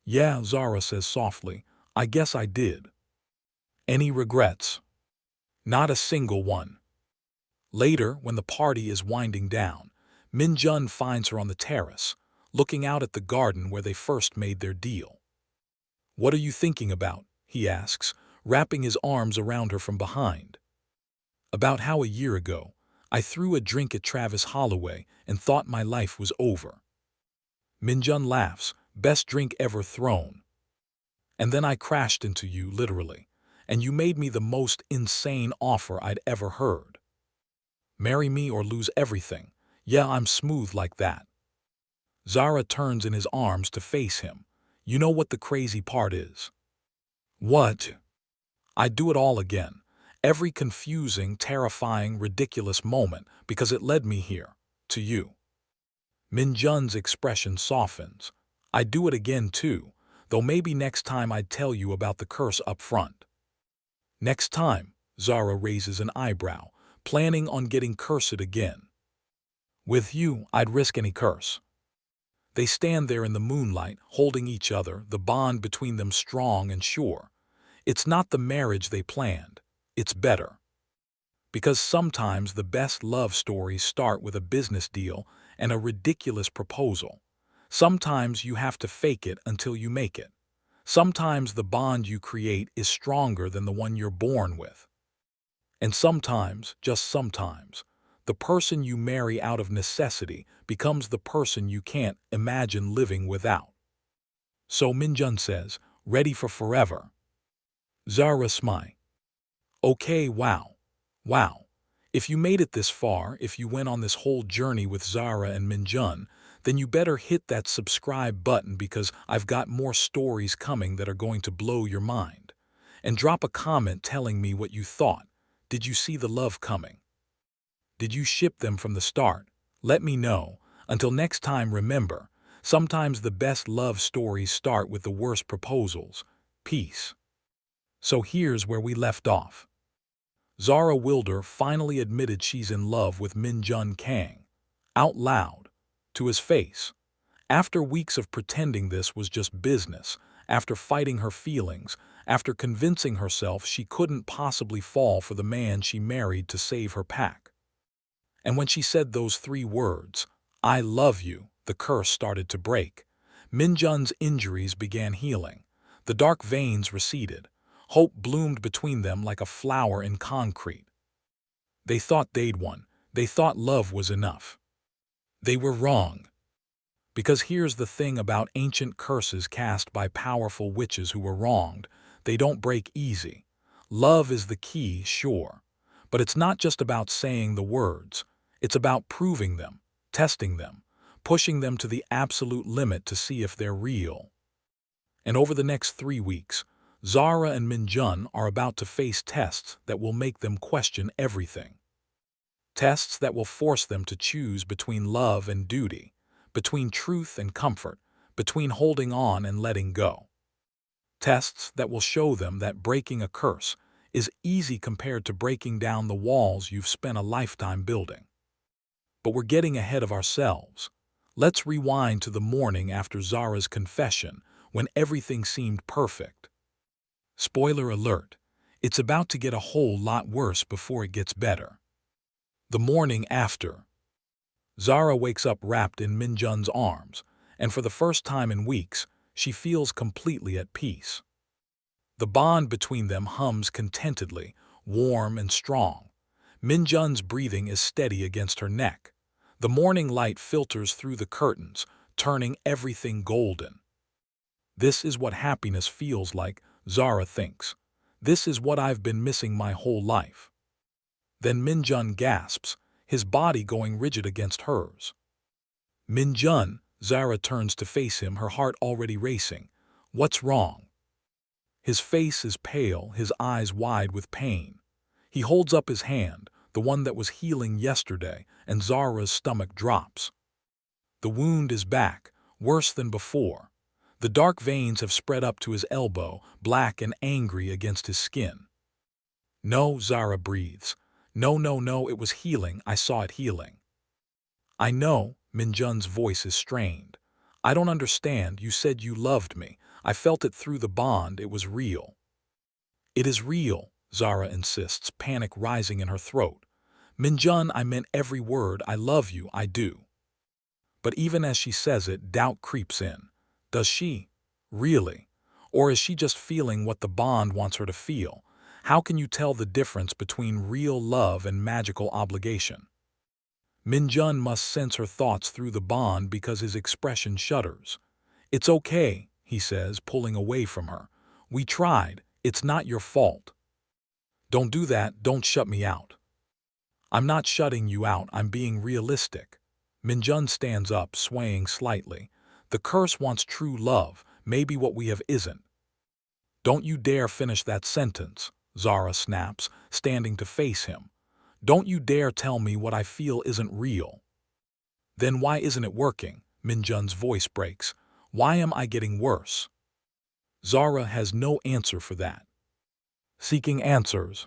"Yeah," Zara says softly, "I guess I did." "Any regrets?" "Not a single one." Later, when the party is winding down, Minjun finds her on the terrace, looking out at the garden where they first made their deal. "What are you thinking about?" he asks, wrapping his arms around her from behind. "About how a year ago, I threw a drink at Travis Holloway and thought my life was over." Minjun laughs, "Best drink ever thrown. And then I crashed into you, literally, and you made me the most insane offer I'd ever heard. Marry me or lose everything. Yeah, I'm smooth like that." Zara turns in his arms to face him. "You know what the crazy part is?" "What?" "I'd do it all again. Every confusing, terrifying, ridiculous moment, because it led me here, to you." Minjun's expression softens. "I'd do it again too, though maybe next time I'd tell you about the curse up front." "Next time?" Zara raises an eyebrow, planning on getting cursed again. "With you, I'd risk any curse." They stand there in the moonlight, holding each other, the bond between them strong and sure. It's not the marriage they planned. It's better. Because sometimes the best love stories start with a business deal and a ridiculous proposal. Sometimes you have to fake it until you make it. Sometimes the bond you create is stronger than the one you're born with. And sometimes, just sometimes, the person you marry out of necessity becomes the person you can't imagine living without. So Minjun says, "Ready for forever?" Zara smiles. "Okay, wow. Wow. If you made it this far, if you went on this whole journey with Zara and Minjun, then you better hit that subscribe button because I've got more stories coming that are going to blow your mind. And drop a comment telling me what you thought. Did you see the love coming? Did you ship them from the start? Let me know. Until next time, remember, sometimes the best love stories start with the worst proposals. Peace." So here's where we left off. Zara Wilder finally admitted she's in love with Minjun Kang. Out loud. To his face. After weeks of pretending this was just business, after fighting her feelings, after convincing herself she couldn't possibly fall for the man she married to save her pack. And when she said those 3 words, "I love you," the curse started to break. Minjun's injuries began healing. The dark veins receded. Hope bloomed between them like a flower in concrete. They thought they'd won. They thought love was enough. They were wrong. Because here's the thing about ancient curses cast by powerful witches who were wronged. They don't break easy. Love is the key, sure. But it's not just about saying the words. It's about proving them, testing them, pushing them to the absolute limit to see if they're real. And over the next 3 weeks, Zara and Minjun are about to face tests that will make them question everything. Tests that will force them to choose between love and duty, between truth and comfort, between holding on and letting go. Tests that will show them that breaking a curse is easy compared to breaking down the walls you've spent a lifetime building. But we're getting ahead of ourselves. Let's rewind to the morning after Zara's confession, when everything seemed perfect. Spoiler alert, it's about to get a whole lot worse before it gets better. The morning after. Zara wakes up wrapped in Minjun's arms, and for the first time in weeks, she feels completely at peace. The bond between them hums contentedly, warm and strong. Minjun's breathing is steady against her neck. The morning light filters through the curtains, turning everything golden. This is what happiness feels like, Zara thinks. This is what I've been missing my whole life. Then Minjun gasps, his body going rigid against hers. Minjun, Zara turns to face him, her heart already racing. What's wrong? His face is pale, his eyes wide with pain. He holds up his hand, the one that was healing yesterday, and Zara's stomach drops. The wound is back, worse than before. The dark veins have spread up to his elbow, black and angry against his skin. No, Zara breathes. No, it was healing, I saw it healing. I know, Minjun's voice is strained. I don't understand, you said you loved me. I felt it through the bond, it was real. It is real, Zara insists, panic rising in her throat. Minjun, I meant every word, I love you, I do. But even as she says it, doubt creeps in. Does she? Really? Or is she just feeling what the bond wants her to feel? How can you tell the difference between real love and magical obligation? Minjun must sense her thoughts through the bond because his expression shudders. It's okay, he says, pulling away from her. We tried. It's not your fault. Don't do that, don't shut me out. I'm not shutting you out, I'm being realistic. Minjun stands up, swaying slightly. The curse wants true love, maybe what we have isn't. Don't you dare finish that sentence, Zara snaps, standing to face him. Don't you dare tell me what I feel isn't real. Then why isn't it working? Minjun's voice breaks. Why am I getting worse? Zara has no answer for that. Seeking answers.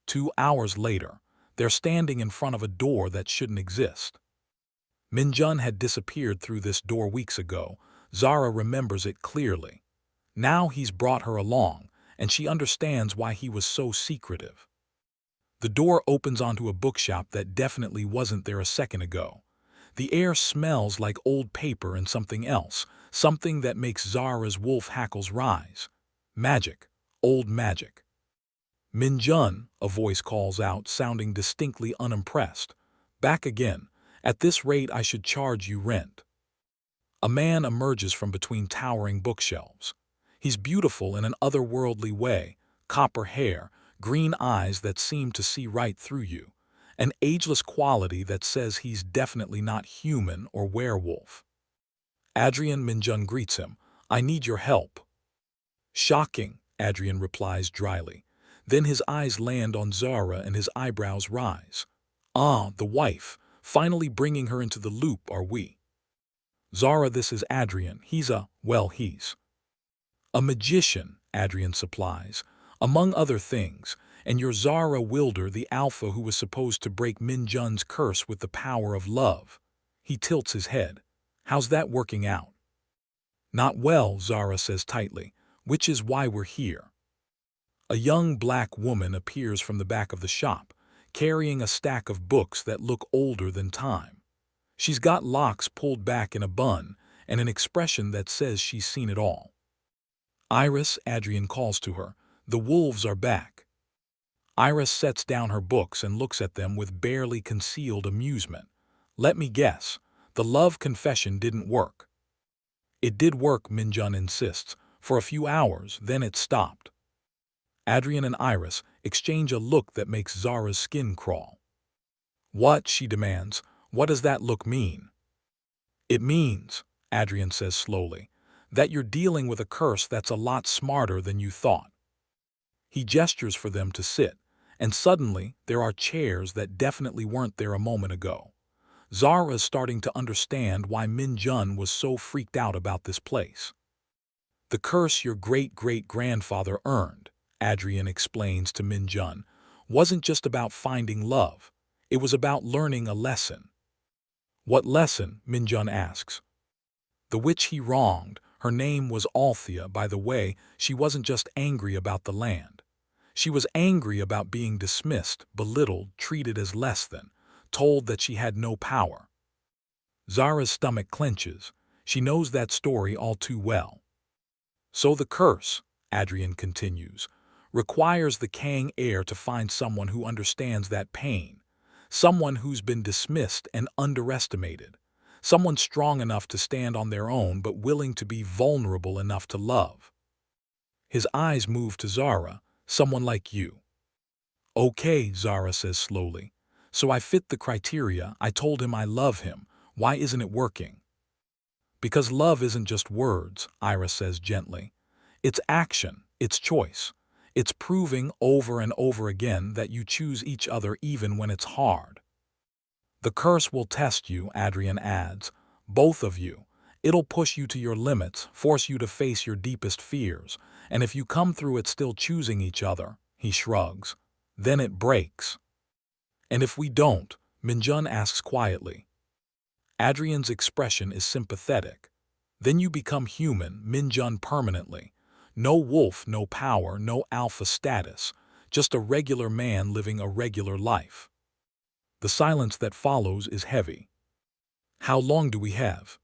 2 hours later, they're standing in front of a door that shouldn't exist. Minjun had disappeared through this door weeks ago. Zara remembers it clearly. Now he's brought her along, and she understands why he was so secretive. The door opens onto a bookshop that definitely wasn't there a second ago. The air smells like old paper and something else, something that makes Zara's wolf hackles rise. Magic. Old magic. Minjun, a voice calls out, sounding distinctly unimpressed. Back again. At this rate I should charge you rent. A man emerges from between towering bookshelves. He's beautiful in an otherworldly way, copper hair, green eyes that seem to see right through you, an ageless quality that says he's definitely not human or werewolf. Adrian, Minjun greets him. I need your help. Shocking, Adrian replies dryly. Then his eyes land on Zara and his eyebrows rise. Ah, the wife, finally bringing her into the loop, are we? Zara, this is Adrian. He's a magician, Adrian supplies, among other things, and you're Zara Wilder, the alpha who was supposed to break Minjun's curse with the power of love. He tilts his head. How's that working out? Not well, Zara says tightly, which is why we're here. A young black woman appears from the back of the shop, carrying a stack of books that look older than time. She's got locks pulled back in a bun and an expression that says she's seen it all. Iris, Adrian calls to her, the wolves are back. Iris sets down her books and looks at them with barely concealed amusement. Let me guess, the love confession didn't work. It did work, Minjun insists, for a few hours, then it stopped. Adrian and Iris exchange a look that makes Zara's skin crawl. What, she demands, what does that look mean? It means, Adrian says slowly, that you're dealing with a curse that's a lot smarter than you thought. He gestures for them to sit, And suddenly, there are chairs that definitely weren't there a moment ago. Zara's starting to understand why Min Jun was so freaked out about this place. The curse your great-great-grandfather earned, Adrian explains to Min Jun, wasn't just about finding love. It was about learning a lesson. What lesson? Min Jun asks. The witch he wronged, her name was Althea, by the way. She wasn't just angry about the land. She was angry about being dismissed, belittled, treated as less than, told that she had no power. Zara's stomach clenches. She knows that story all too well. So the curse, Adrian continues, requires the Kang heir to find someone who understands that pain, someone who's been dismissed and underestimated, someone strong enough to stand on their own but willing to be vulnerable enough to love. His eyes move to Zara, someone like you. Okay, Zara says slowly. So I fit the criteria. I told him I love him. Why isn't it working? Because love isn't just words, Ira says gently. It's action, it's choice. It's proving over and over again that you choose each other even when it's hard. The curse will test you, Adrian adds. Both of you. It'll push you to your limits, force you to face your deepest fears. And if you come through it still choosing each other, he shrugs, then it breaks. And if we don't, Min Jun asks quietly. Adrian's expression is sympathetic. Then you become human, Min Jun, permanently. No wolf, no power, no alpha status. Just a regular man living a regular life. The silence that follows is heavy. How long do we have?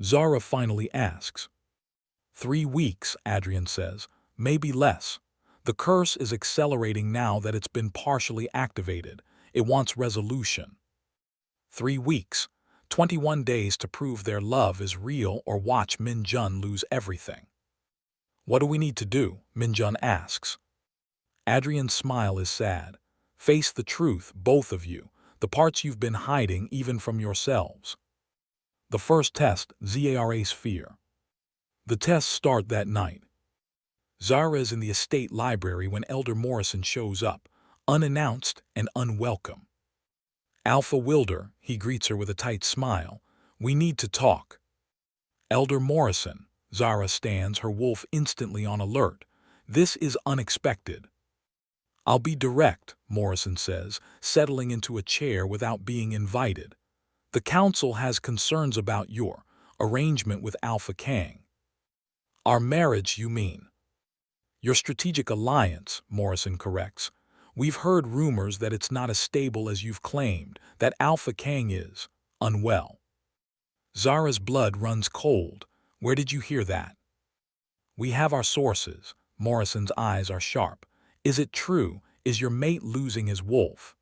Zara finally asks. 3 weeks, Adrian says. Maybe less. The curse is accelerating now that it's been partially activated. It wants resolution. 3 weeks. 21 days to prove their love is real or watch Min Jun lose everything. What do we need to do? Min Jun asks. Adrian's smile is sad. Face the truth, both of you, the parts you've been hiding even from yourselves. The first test, Zara's fear. The tests start that night. Zara is in the estate library when Elder Morrison shows up, unannounced and unwelcome. Alpha Wilder, he greets her with a tight smile. We need to talk. Elder Morrison, Zara stands, her wolf instantly on alert. This is unexpected. I'll be direct, Morrison says, settling into a chair without being invited. The council has concerns about your arrangement with Alpha Kang. Our marriage, you mean? Your strategic alliance, Morrison corrects. We've heard rumors that it's not as stable as you've claimed, that Alpha Kang is unwell. Zara's blood runs cold. Where did you hear that? We have our sources. Morrison's eyes are sharp. Is it true? Is your mate losing his wolf?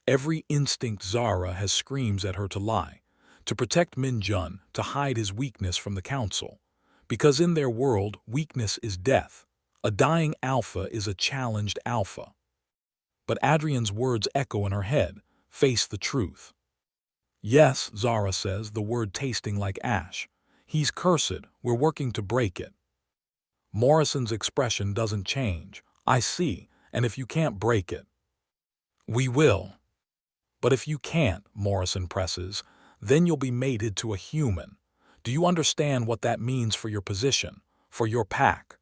Every instinct Zara has screams at her to lie, to protect Min Jun, to hide his weakness from the council. Because in their world, weakness is death. A dying alpha is a challenged alpha. But Adrian's words echo in her head. Face the truth. Yes, Zara says, the word tasting like ash. He's cursed. We're working to break it. Morrison's expression doesn't change. I see, and if you can't break it, we will. But if you can't, Morrison presses, then you'll be mated to a human. Do you understand what that means for your position, for your pack?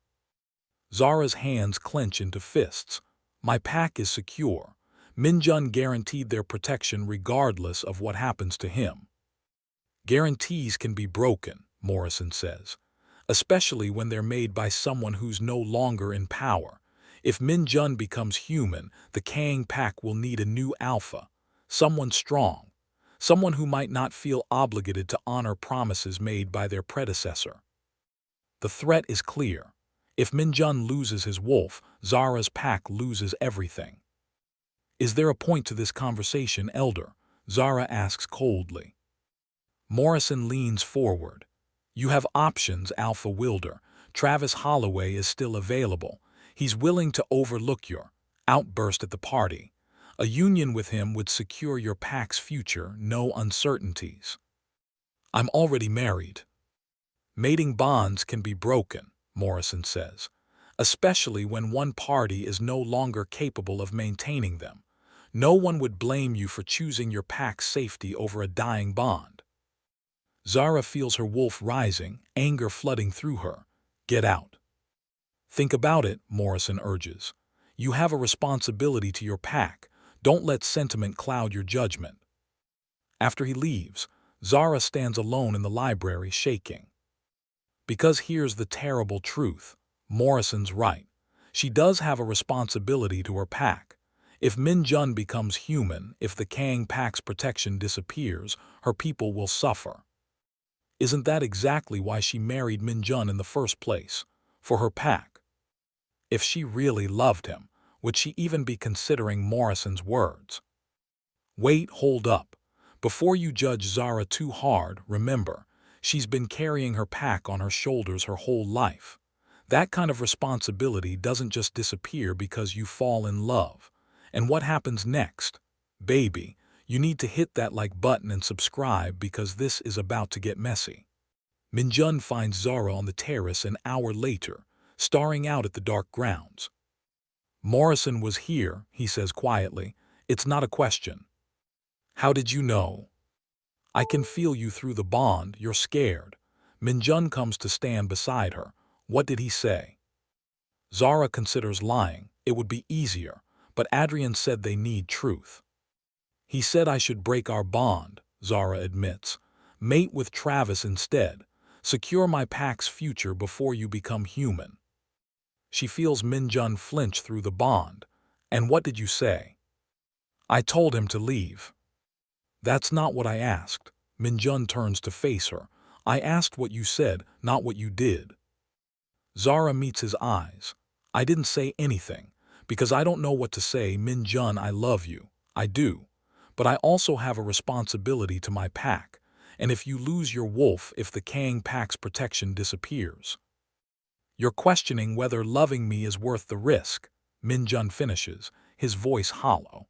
Zara's hands clench into fists. My pack is secure. Min Jun guaranteed their protection regardless of what happens to him. Guarantees can be broken, Morrison says, especially when they're made by someone who's no longer in power. If Min Jun becomes human, the Kang pack will need a new alpha, someone strong, someone who might not feel obligated to honor promises made by their predecessor. The threat is clear. If Min Jun loses his wolf, Zara's pack loses everything. Is there a point to this conversation, Elder? Zara asks coldly. Morrison leans forward. You have options, Alpha Wilder. Travis Holloway is still available. He's willing to overlook your outburst at the party. A union with him would secure your pack's future, no uncertainties. I'm already married. Mating bonds can be broken, Morrison says, especially when one party is no longer capable of maintaining them. No one would blame you for choosing your pack's safety over a dying bond. Zara feels her wolf rising, anger flooding through her. Get out. Think about it, Morrison urges. You have a responsibility to your pack. Don't let sentiment cloud your judgment. After he leaves, Zara stands alone in the library, shaking. Because here's the terrible truth. Morrison's right. She does have a responsibility to her pack. If Min Jun becomes human, if the Kang pack's protection disappears, her people will suffer. Isn't that exactly why she married Min Jun in the first place? For her pack. If she really loved him, would she even be considering Morrison's words? Wait, hold up. Before you judge Zara too hard, remember, she's been carrying her pack on her shoulders her whole life. That kind of responsibility doesn't just disappear because you fall in love. And what happens next? Baby, you need to hit that like button and subscribe because this is about to get messy. Min Jun finds Zara on the terrace an hour later, staring out at the dark grounds. Morrison was here, he says quietly. It's not a question. How did you know? I can feel you through the bond, you're scared. Min Jun comes to stand beside her. What did he say? Zara considers lying. It would be easier, but Adrian said they need truth. He said I should break our bond, Zara admits. Mate with Travis instead. Secure my pack's future before you become human. She feels Min Jun flinch through the bond. And what did you say? I told him to leave. That's not what I asked. Min Jun turns to face her. I asked what you said, not what you did. Zara meets his eyes. I didn't say anything, because I don't know what to say. Min Jun, I love you. I do. But I also have a responsibility to my pack. And if you lose your wolf, if the Kang pack's protection disappears. You're questioning whether loving me is worth the risk, Min Jun finishes, his voice hollow.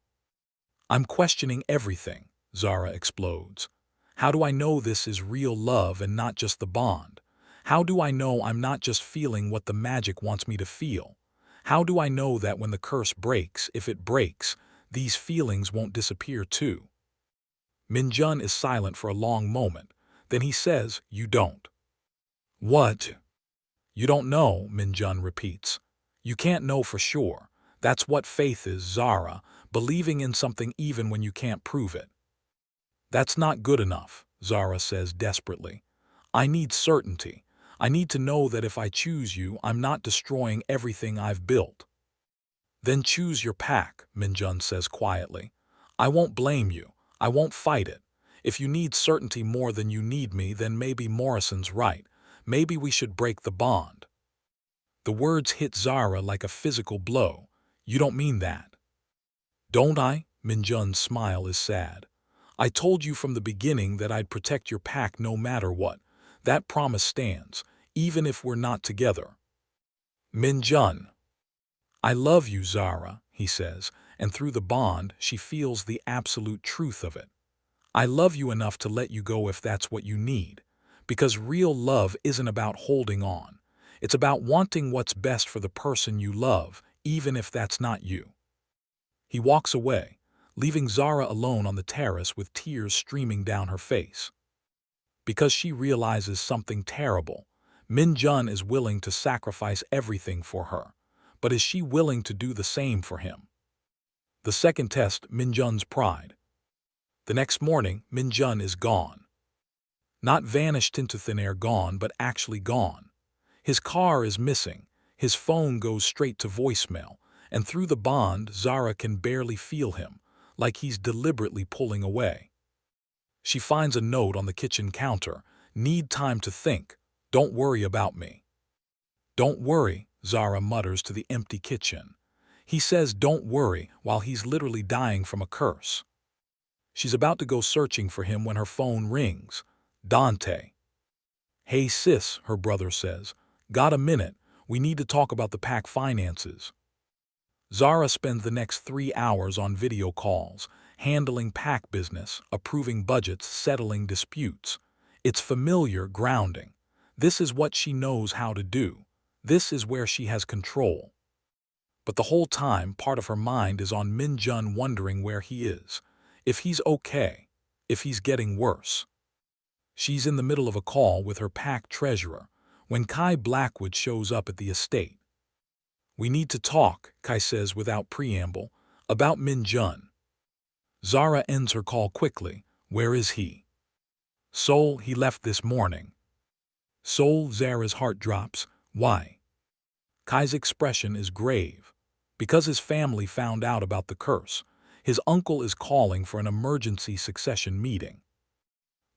I'm questioning everything, Zara explodes. How do I know this is real love and not just the bond? How do I know I'm not just feeling what the magic wants me to feel? How do I know that when the curse breaks, if it breaks, these feelings won't disappear too? Min Jun is silent for a long moment. Then he says, you don't. What? You don't know, Min Jun repeats. You can't know for sure. That's what faith is, Zara, believing in something even when you can't prove it. That's not good enough, Zara says desperately. I need certainty. I need to know that if I choose you, I'm not destroying everything I've built. Then choose your pack, Min Jun says quietly. I won't blame you. I won't fight it. If you need certainty more than you need me, then maybe Morrison's right. Maybe we should break the bond. The words hit Zara like a physical blow. You don't mean that. Don't I? Min Jun's smile is sad. I told you from the beginning that I'd protect your pack no matter what. That promise stands, even if we're not together. Min Jun. I love you, Zara, he says, and through the bond, she feels the absolute truth of it. I love you enough to let you go if that's what you need. Because real love isn't about holding on. It's about wanting what's best for the person you love, even if that's not you. He walks away, leaving Zara alone on the terrace with tears streaming down her face. Because she realizes something terrible. Min Jun is willing to sacrifice everything for her. But is she willing to do the same for him? The second test, Min Jun's pride. The next morning, Min Jun is gone. Not vanished into thin air gone, but actually gone. His car is missing. His phone goes straight to voicemail. And through the bond, Zara can barely feel him, like he's deliberately pulling away. She finds a note on the kitchen counter. Need time to think. Don't worry about me. Don't worry, Zara mutters to the empty kitchen. He says don't worry while he's literally dying from a curse. She's about to go searching for him when her phone rings. Dante. Hey sis, her brother says. Got a minute? We need to talk about the pack finances. Zara spends the next 3 hours on video calls, handling pack business, approving budgets, settling disputes. It's familiar, grounding. This is what she knows how to do. This is where she has control. But the whole time, part of her mind is on Min Jun, wondering where he is, if he's okay, if he's getting worse. She's in the middle of a call with her pack treasurer when Kai Blackwood shows up at the estate. "We need to talk," Kai says without preamble, "about Min Jun." Zara ends her call quickly. "Where is he?" "Seoul, he left this morning." "Seoul?" Zara's heart drops. "Why?" Kai's expression is grave. "Because his family found out about the curse. His uncle is calling for an emergency succession meeting."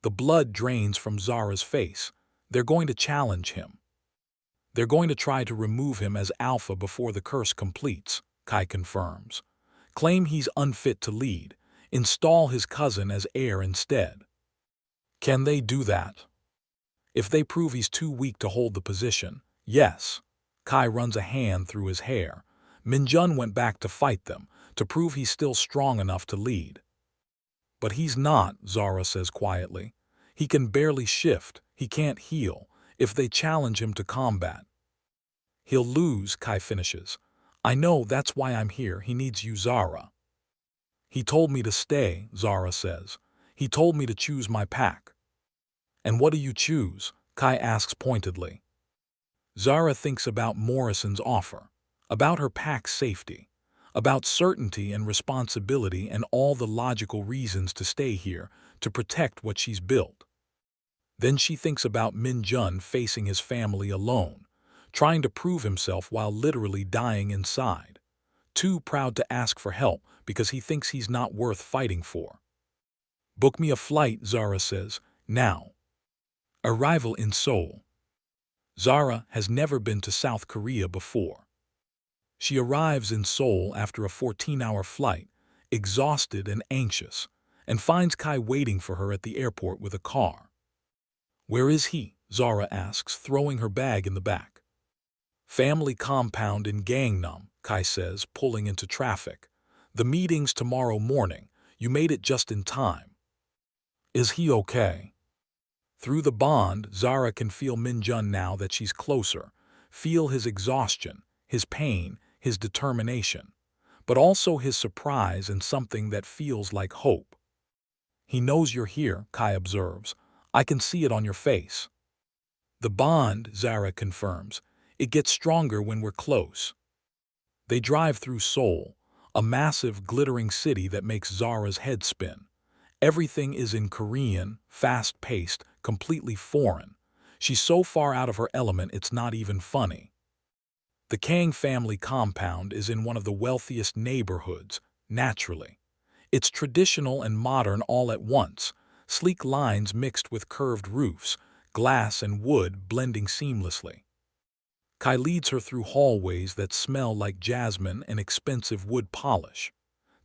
The blood drains from Zara's face. They're going to challenge him. They're going to try to remove him as alpha before the curse completes, Kai confirms. Claim he's unfit to lead. Install his cousin as heir instead. Can they do that? If they prove he's too weak to hold the position, yes. Kai runs a hand through his hair. Min Jun went back to fight them, to prove he's still strong enough to lead. But he's not, Zara says quietly. He can barely shift, he can't heal, if they challenge him to combat. He'll lose, Kai finishes. I know, that's why I'm here, he needs you, Zara. He told me to stay, Zara says. He told me to choose my pack. And what do you choose? Kai asks pointedly. Zara thinks about Morrison's offer, about her pack's safety, about certainty and responsibility and all the logical reasons to stay here, to protect what she's built. Then she thinks about Min Jun facing his family alone, trying to prove himself while literally dying inside, too proud to ask for help because he thinks he's not worth fighting for. Book me a flight, Zara says, now. Arrival in Seoul. Zara has never been to South Korea before. She arrives in Seoul after a 14-hour flight, exhausted and anxious, and finds Kai waiting for her at the airport with a car. "Where is he?" Zara asks, throwing her bag in the back. "Family compound in Gangnam," Kai says, pulling into traffic. "The meeting's tomorrow morning. You made it just in time." "Is he okay?" Through the bond, Zara can feel Min Jun now that she's closer, feel his exhaustion, his pain, his determination, but also his surprise and something that feels like hope. "He knows you're here," Kai observes. "I can see it on your face." "The bond," Zara confirms, "it gets stronger when we're close." They drive through Seoul, a massive, glittering city that makes Zara's head spin. Everything is in Korean, fast-paced, completely foreign. She's so far out of her element it's not even funny. The Kang family compound is in one of the wealthiest neighborhoods, naturally. It's traditional and modern all at once, sleek lines mixed with curved roofs, glass and wood blending seamlessly. Kai leads her through hallways that smell like jasmine and expensive wood polish.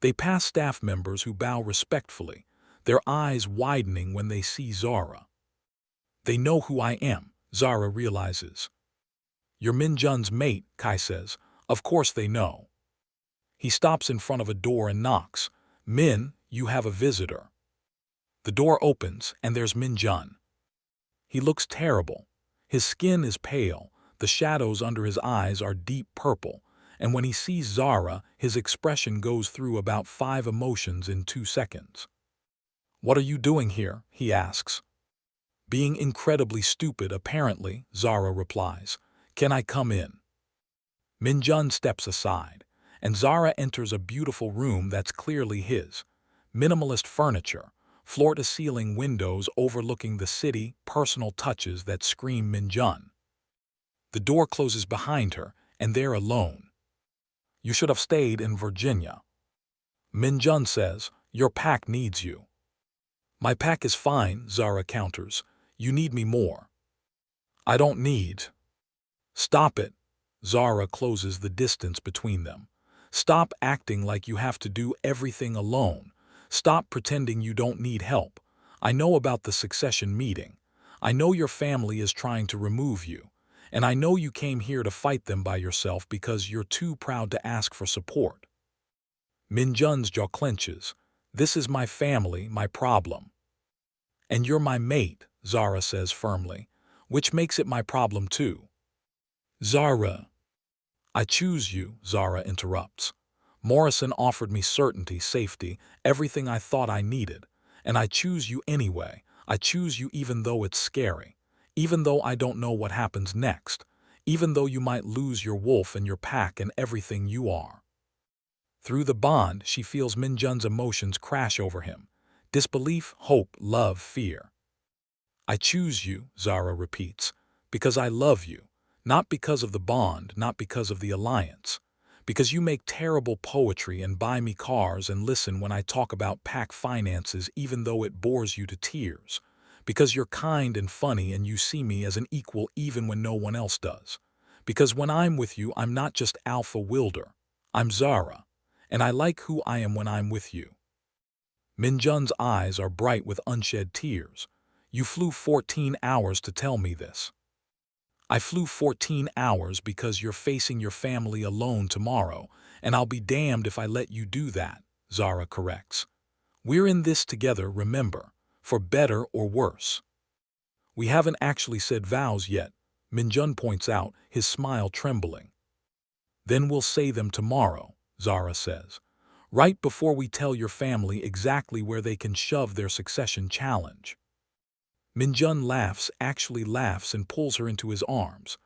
They pass staff members who bow respectfully, their eyes widening when they see Zara. "They know who I am," Zara realizes. "You're Min Jun's mate," Kai says. "Of course they know." He stops in front of a door and knocks. "Min, you have a visitor." The door opens, and there's Min Jun. He looks terrible. His skin is pale, the shadows under his eyes are deep purple, and when he sees Zara, his expression goes through about 5 emotions in 2 seconds. "What are you doing here?" he asks. "Being incredibly stupid, apparently," Zara replies. "Can I come in?" Min Jun steps aside, and Zara enters a beautiful room that's clearly his. Minimalist furniture, floor-to-ceiling windows overlooking the city, personal touches that scream Min Jun. The door closes behind her, and they're alone. "You should have stayed in Virginia." Min Jun says, "Your pack needs you." "My pack is fine," Zara counters. "You need me more." "I don't need." "Stop it." Zara closes the distance between them. "Stop acting like you have to do everything alone. Stop pretending you don't need help. I know about the succession meeting. I know your family is trying to remove you. And I know you came here to fight them by yourself because you're too proud to ask for support." Min Jun's jaw clenches. "This is my family, my problem." "And you're my mate," Zara says firmly, "which makes it my problem too." Zara. I choose you, Zara interrupts. Morrison offered me certainty, safety, everything I thought I needed. And I choose you anyway. I choose you even though it's scary. Even though I don't know what happens next. Even though you might lose your wolf and your pack and everything you are. Through the bond, she feels Minjun's emotions crash over him. Disbelief, hope, love, fear. I choose you, Zara repeats, because I love you. Not because of the bond, not because of the alliance. Because you make terrible poetry and buy me cars and listen when I talk about pack finances even though it bores you to tears. Because you're kind and funny and you see me as an equal even when no one else does. Because when I'm with you, I'm not just Alpha Wilder. I'm Zara. And I like who I am when I'm with you. Minjun's eyes are bright with unshed tears. You flew 14 hours to tell me this. I flew 14 hours because you're facing your family alone tomorrow, and I'll be damned if I let you do that, Zara corrects. We're in this together, remember, for better or worse. We haven't actually said vows yet, Minjun points out, his smile trembling. Then we'll say them tomorrow, Zara says, right before we tell your family exactly where they can shove their succession challenge. Minjun laughs, actually laughs, and pulls her into his arms.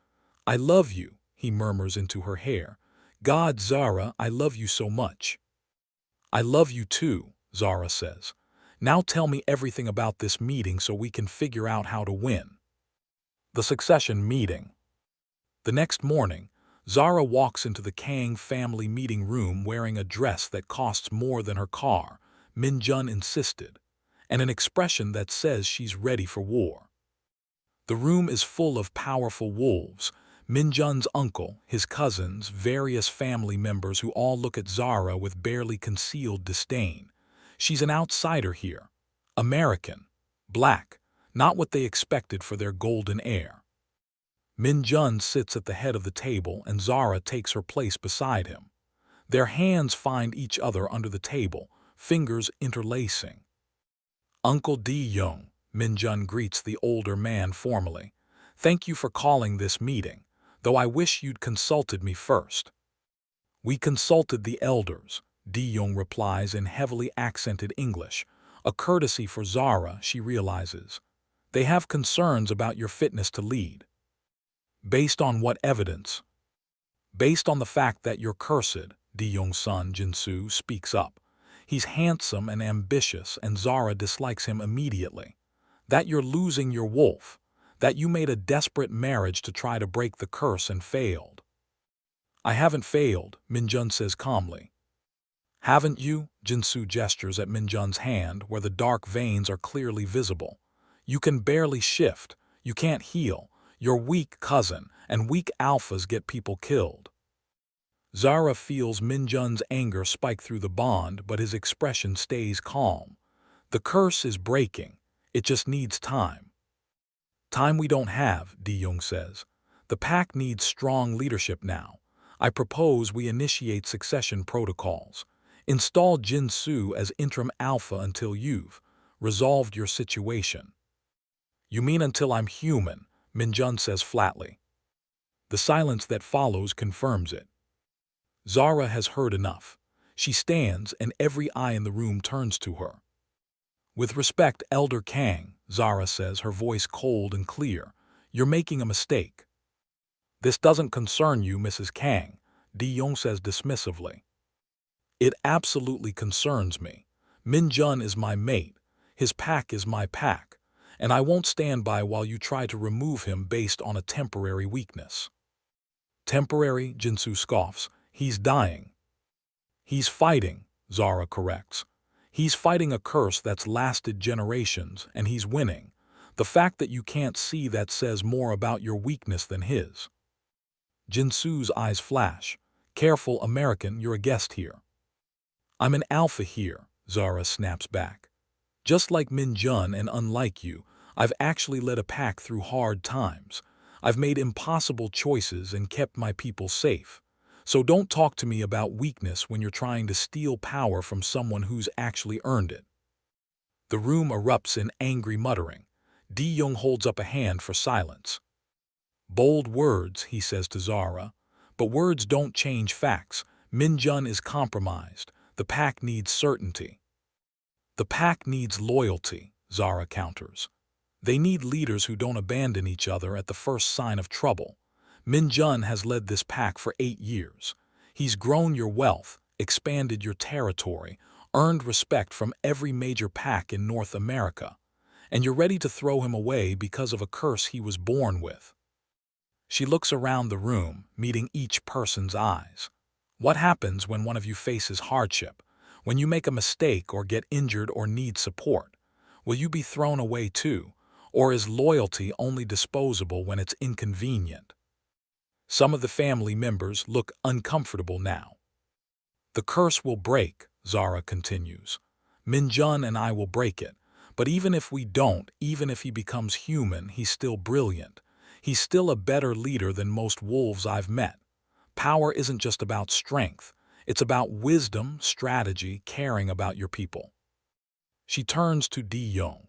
I love you, he murmurs into her hair. God, Zara, I love you so much. I love you too, Zara says. Now tell me everything about this meeting so we can figure out how to win. The succession meeting. The next morning, Zara walks into the Kang family meeting room wearing a dress that costs more than her car, Minjun insisted, and an expression that says she's ready for war. The room is full of powerful wolves, Minjun's uncle, his cousins, various family members who all look at Zara with barely concealed disdain. She's an outsider here. American. Black. Not what they expected for their golden heir. Minjun sits at the head of the table and Zara takes her place beside him. Their hands find each other under the table, fingers interlacing. Uncle Di-young, Minjun greets the older man formally. Thank you for calling this meeting, though I wish you'd consulted me first. We consulted the elders, Di-young replies in heavily accented English, a courtesy for Zara, she realizes. They have concerns about your fitness to lead. Based on what evidence? Based on the fact that you're cursed, Di-young's son Jinsu speaks up. He's handsome and ambitious and Zara dislikes him immediately. That you're losing your wolf. That you made a desperate marriage to try to break the curse and failed. I haven't failed, Minjun says calmly. Haven't you? Jinsu gestures at Minjun's hand where the dark veins are clearly visible. You can barely shift. You can't heal. You're weak, cousin, and weak alphas get people killed. Zara feels Minjun's anger spike through the bond, but his expression stays calm. The curse is breaking. It just needs time. Time we don't have, Di-young says. The pack needs strong leadership now. I propose we initiate succession protocols. Install Jinsu as interim alpha until you've resolved your situation. You mean until I'm human, Minjun says flatly. The silence that follows confirms it. Zara has heard enough. She stands and every eye in the room turns to her. With respect, Elder Kang, Zara says, her voice cold and clear, you're making a mistake. This doesn't concern you, Mrs. Kang, Di-young says dismissively. It absolutely concerns me. Minjun is my mate. His pack is my pack. And I won't stand by while you try to remove him based on a temporary weakness. Temporary, Jinsu scoffs. He's dying. He's fighting, Zara corrects. He's fighting a curse that's lasted generations, and he's winning. The fact that you can't see that says more about your weakness than his. Jinsu's eyes flash. Careful, American, you're a guest here. I'm an alpha here, Zara snaps back. Just like Minjun and unlike you, I've actually led a pack through hard times. I've made impossible choices and kept my people safe. So don't talk to me about weakness when you're trying to steal power from someone who's actually earned it. The room erupts in angry muttering. Di-young holds up a hand for silence. Bold words, he says to Zara. But words don't change facts. Minjun is compromised. The pack needs certainty. The pack needs loyalty, Zara counters. They need leaders who don't abandon each other at the first sign of trouble. Minjun has led this pack for 8 years. He's grown your wealth, expanded your territory, earned respect from every major pack in North America. And you're ready to throw him away because of a curse he was born with. She looks around the room, meeting each person's eyes. What happens when one of you faces hardship? When you make a mistake or get injured or need support? Will you be thrown away too? Or is loyalty only disposable when it's inconvenient? Some of the family members look uncomfortable now. The curse will break, Zara continues. Minjun and I will break it. But even if we don't, even if he becomes human, he's still brilliant. He's still a better leader than most wolves I've met. Power isn't just about strength. It's about wisdom, strategy, caring about your people. She turns to Di Yong.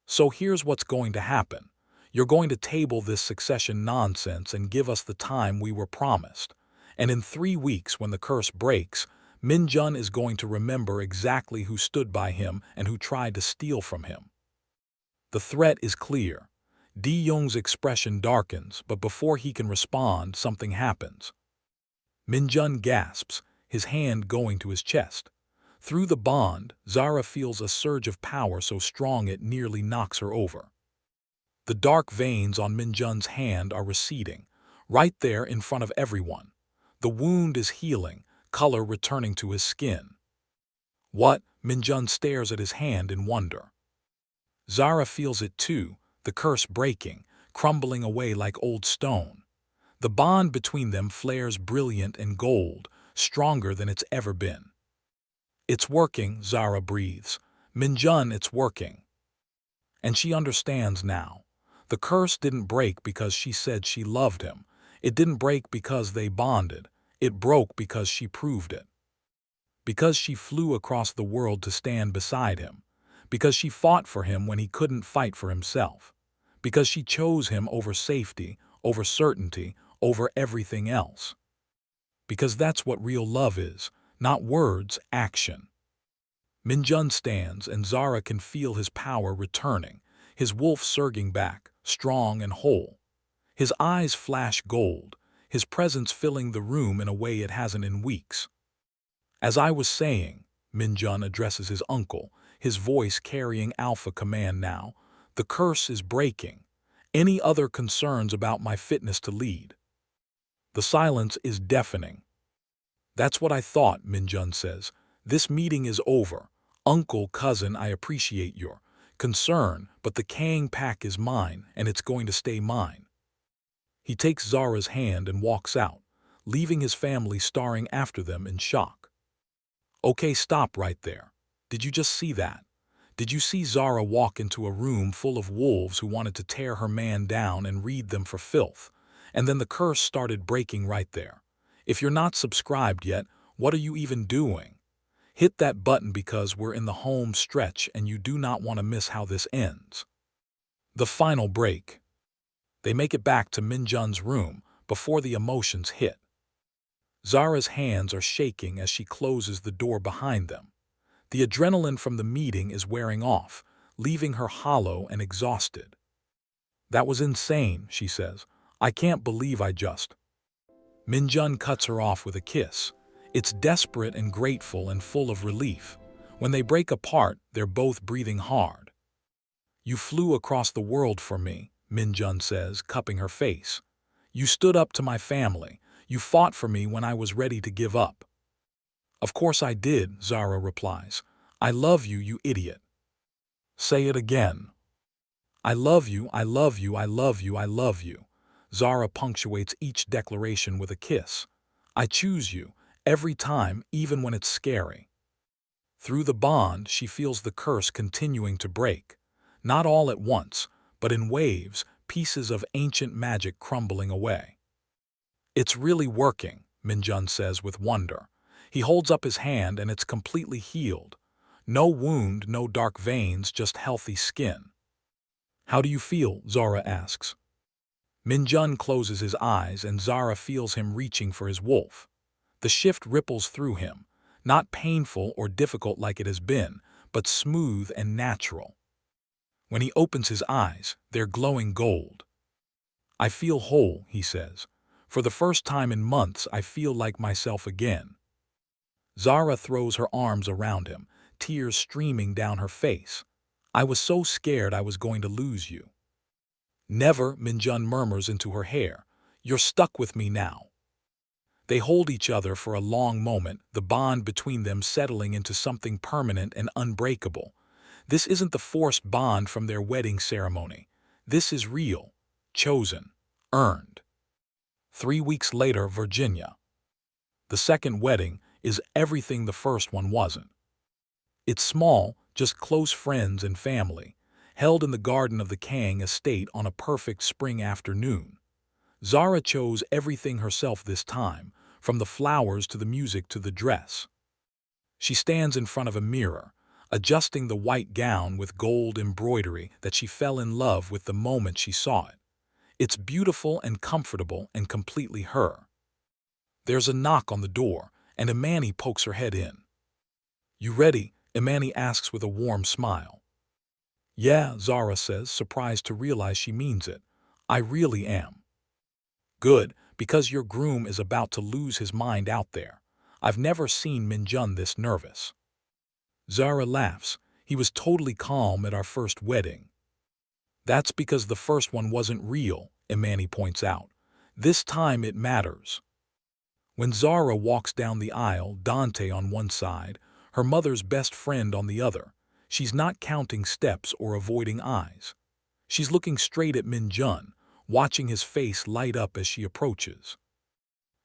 So here's what's going to happen. You're going to table this succession nonsense and give us the time we were promised. And in 3 weeks, when the curse breaks, Minjun is going to remember exactly who stood by him and who tried to steal from him. The threat is clear. Di Yong's expression darkens, but before he can respond, something happens. Minjun gasps, his hand going to his chest. Through the bond, Zara feels a surge of power so strong it nearly knocks her over. The dark veins on Minjun's hand are receding, right there in front of everyone. The wound is healing, color returning to his skin. What? Minjun stares at his hand in wonder. Zara feels it too, the curse breaking, crumbling away like old stone. The bond between them flares brilliant and gold, stronger than it's ever been. It's working, Zara breathes. Minjun, it's working. And she understands now. The curse didn't break because she said she loved him. It didn't break because they bonded. It broke because she proved it. Because she flew across the world to stand beside him. Because she fought for him when he couldn't fight for himself. Because she chose him over safety, over certainty, over everything else. Because that's what real love is. Not words, action. Minjun stands, and Zara can feel his power returning, his wolf surging back, strong and whole. His eyes flash gold, his presence filling the room in a way it hasn't in weeks. As I was saying, Minjun addresses his uncle, his voice carrying alpha command now, the curse is breaking. Any other concerns about my fitness to lead? The silence is deafening. That's what I thought, Minjun says. This meeting is over. Uncle, cousin, I appreciate your concern, but the Kang pack is mine, and it's going to stay mine. He takes Zara's hand and walks out, leaving his family staring after them in shock. Okay, stop right there. Did you just see that? Did you see Zara walk into a room full of wolves who wanted to tear her man down and read them for filth? And then the curse started breaking right there. If you're not subscribed yet, what are you even doing? Hit that button because we're in the home stretch and you do not want to miss how this ends. The final break. They make it back to Minjun's room before the emotions hit. Zara's hands are shaking as she closes the door behind them. The adrenaline from the meeting is wearing off, leaving her hollow and exhausted. That was insane, she says. I can't believe I just... Minjun cuts her off with a kiss. It's desperate and grateful and full of relief. When they break apart, they're both breathing hard. You flew across the world for me, Minjun says, cupping her face. You stood up to my family. You fought for me when I was ready to give up. Of course I did, Zara replies. I love you, you idiot. Say it again. I love you, I love you, I love you, I love you. Zara punctuates each declaration with a kiss. I choose you, every time, even when it's scary. Through the bond, she feels the curse continuing to break. Not all at once, but in waves, pieces of ancient magic crumbling away. It's really working, Minjun says with wonder. He holds up his hand and it's completely healed. No wound, no dark veins, just healthy skin. How do you feel? Zara asks. Minjun closes his eyes and Zara feels him reaching for his wolf. The shift ripples through him, not painful or difficult like it has been, but smooth and natural. When he opens his eyes, they're glowing gold. I feel whole, he says. For the first time in months, I feel like myself again. Zara throws her arms around him, tears streaming down her face. I was so scared I was going to lose you. Never, Minjun murmurs into her hair. You're stuck with me now. They hold each other for a long moment, the bond between them settling into something permanent and unbreakable. This isn't the forced bond from their wedding ceremony. This is real, chosen, earned. 3 weeks later, Virginia. The second wedding is everything the first one wasn't. It's small, just close friends and family, held in the garden of the Kang estate on a perfect spring afternoon. Zara chose everything herself this time, from the flowers to the music to the dress. She stands in front of a mirror, adjusting the white gown with gold embroidery that she fell in love with the moment she saw it. It's beautiful and comfortable and completely her. There's a knock on the door, and Imani pokes her head in. You ready? Imani asks with a warm smile. Yeah, Zara says, surprised to realize she means it. I really am. Good, because your groom is about to lose his mind out there. I've never seen Minjun this nervous. Zara laughs. He was totally calm at our first wedding. That's because the first one wasn't real, Imani points out. This time it matters. When Zara walks down the aisle, Dante on one side, her mother's best friend on the other, she's not counting steps or avoiding eyes. She's looking straight at Minjun, watching his face light up as she approaches.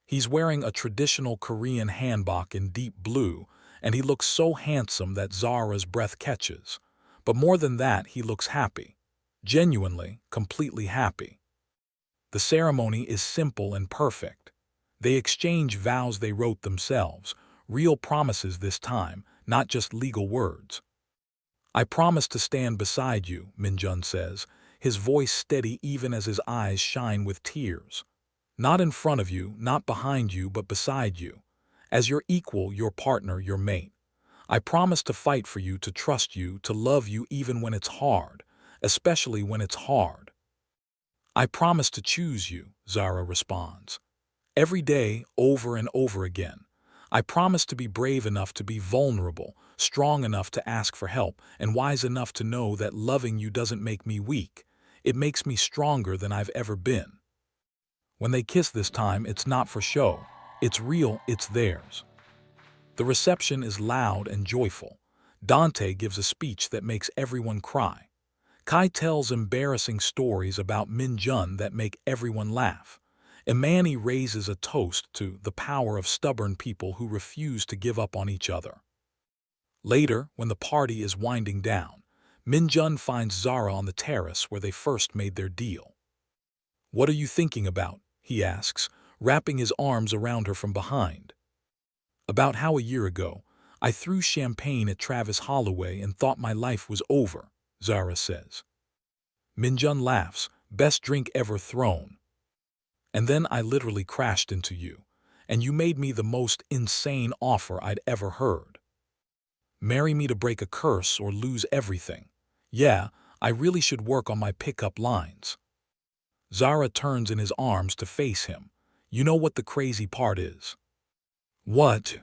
He's wearing a traditional Korean hanbok in deep blue, and he looks so handsome that Zara's breath catches. But more than that, he looks happy. Genuinely, completely happy. The ceremony is simple and perfect. They exchange vows they wrote themselves, real promises this time, not just legal words. I promise to stand beside you, Minjun says, his voice steady even as his eyes shine with tears. Not in front of you, not behind you, but beside you. As your equal, your partner, your mate. I promise to fight for you, to trust you, to love you even when it's hard, especially when it's hard. I promise to choose you, Zara responds. Every day, over and over again. I promise to be brave enough to be vulnerable, strong enough to ask for help, and wise enough to know that loving you doesn't make me weak. It makes me stronger than I've ever been. When they kiss this time, it's not for show. It's real, it's theirs. The reception is loud and joyful. Dante gives a speech that makes everyone cry. Kai tells embarrassing stories about Minjun that make everyone laugh. Imani raises a toast to the power of stubborn people who refuse to give up on each other. Later, when the party is winding down, Minjun finds Zara on the terrace where they first made their deal. What are you thinking about? He asks, wrapping his arms around her from behind. About how a year ago, I threw champagne at Travis Holloway and thought my life was over, Zara says. Minjun laughs, best drink ever thrown. And then I literally crashed into you, and you made me the most insane offer I'd ever heard. Marry me to break a curse or lose everything. Yeah, I really should work on my pickup lines. Zara turns in his arms to face him. You know what the crazy part is? What?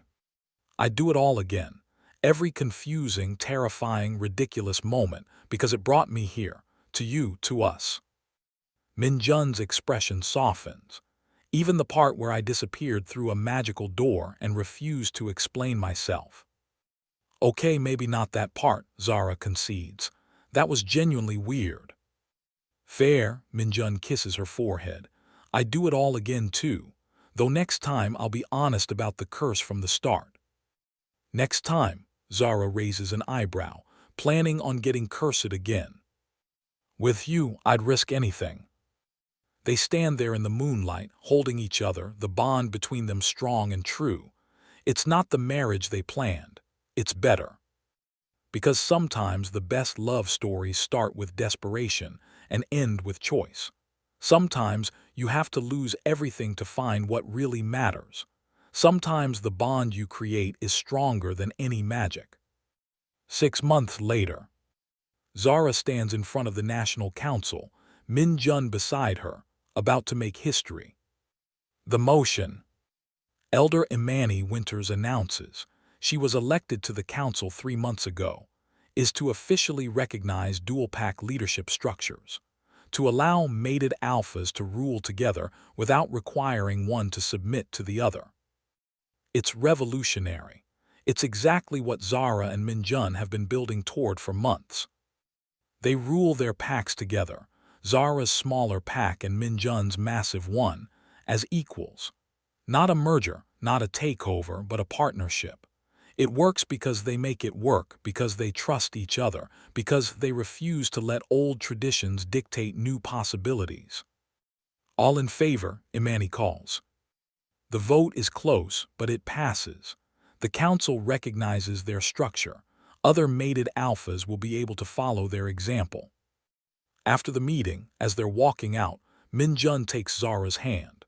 I'd do it all again. Every confusing, terrifying, ridiculous moment, because it brought me here, to you, to us. Minjun's expression softens. Even the part where I disappeared through a magical door and refused to explain myself. Okay, maybe not that part, Zara concedes. That was genuinely weird. Fair, Minjun kisses her forehead. I'd do it all again too, though next time I'll be honest about the curse from the start. Next time, Zara raises an eyebrow, planning on getting cursed again. With you, I'd risk anything. They stand there in the moonlight, holding each other, the bond between them strong and true. It's not the marriage they planned. It's better. Because sometimes the best love stories start with desperation and end with choice. Sometimes you have to lose everything to find what really matters. Sometimes the bond you create is stronger than any magic. 6 months later, Zara stands in front of the National Council, Min Jun beside her, about to make history. The motion. Elder Imani Winters announces she was elected to the council 3 months ago, is to officially recognize dual-pack leadership structures, to allow mated alphas to rule together without requiring one to submit to the other. It's revolutionary. It's exactly what Zara and Min Jun have been building toward for months. They rule their packs together, Zara's smaller pack and Min Jun's massive one, as equals. Not a merger, not a takeover, but a partnership. It works because they make it work, because they trust each other, because they refuse to let old traditions dictate new possibilities. All in favor, Imani calls. The vote is close, but it passes. The council recognizes their structure. Other mated alphas will be able to follow their example. After the meeting, as they're walking out, Min Jun takes Zara's hand.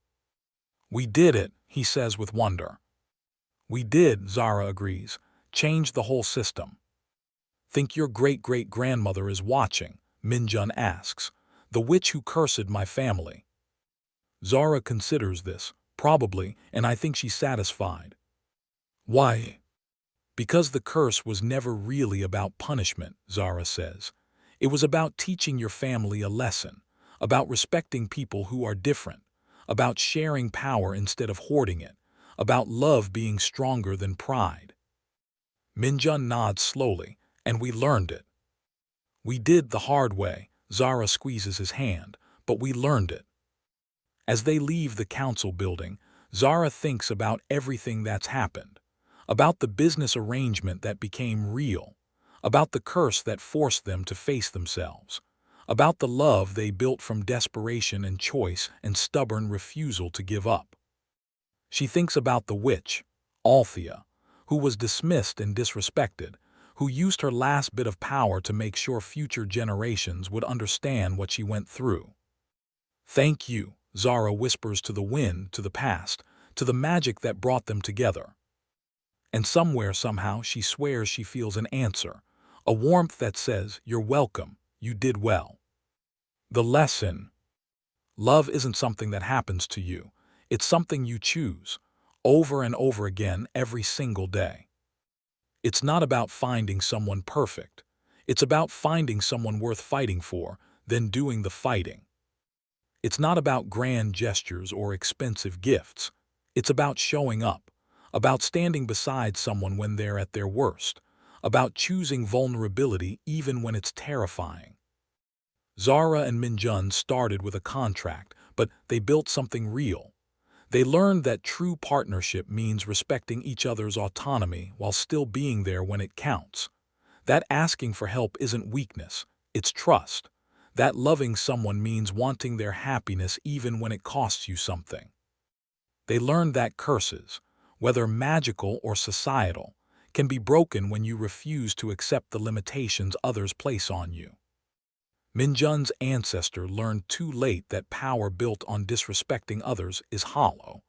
"We did it," he says with wonder. "We did," Zara agrees. "Change the whole system." "Think your great-great-grandmother is watching?" Min Jun asks. "The witch who cursed my family." Zara considers this. "Probably, and I think she's satisfied." "Why?" "Because the curse was never really about punishment," Zara says. "It was about teaching your family a lesson, about respecting people who are different, about sharing power instead of hoarding it, about love being stronger than pride." Min Jun nods slowly, "And we learned it." "We did the hard way," Zara squeezes his hand, "but we learned it." As they leave the council building, Zara thinks about everything that's happened, about the business arrangement that became real, about the curse that forced them to face themselves, about the love they built from desperation and choice and stubborn refusal to give up. She thinks about the witch, Althea, who was dismissed and disrespected, who used her last bit of power to make sure future generations would understand what she went through. "Thank you," Zara whispers to the wind, to the past, to the magic that brought them together. And somewhere, somehow, she swears she feels an answer, a warmth that says, "You're welcome, you did well." The lesson. Love isn't something that happens to you. It's something you choose, over and over again every single day. It's not about finding someone perfect. It's about finding someone worth fighting for, then doing the fighting. It's not about grand gestures or expensive gifts. It's about showing up, about standing beside someone when they're at their worst, about choosing vulnerability even when it's terrifying. Zara and Min Jun started with a contract, but they built something real. They learned that true partnership means respecting each other's autonomy while still being there when it counts. That asking for help isn't weakness, it's trust. That loving someone means wanting their happiness even when it costs you something. They learned that curses, whether magical or societal, can be broken when you refuse to accept the limitations others place on you. Min Jun's ancestor learned too late that power built on disrespecting others is hollow.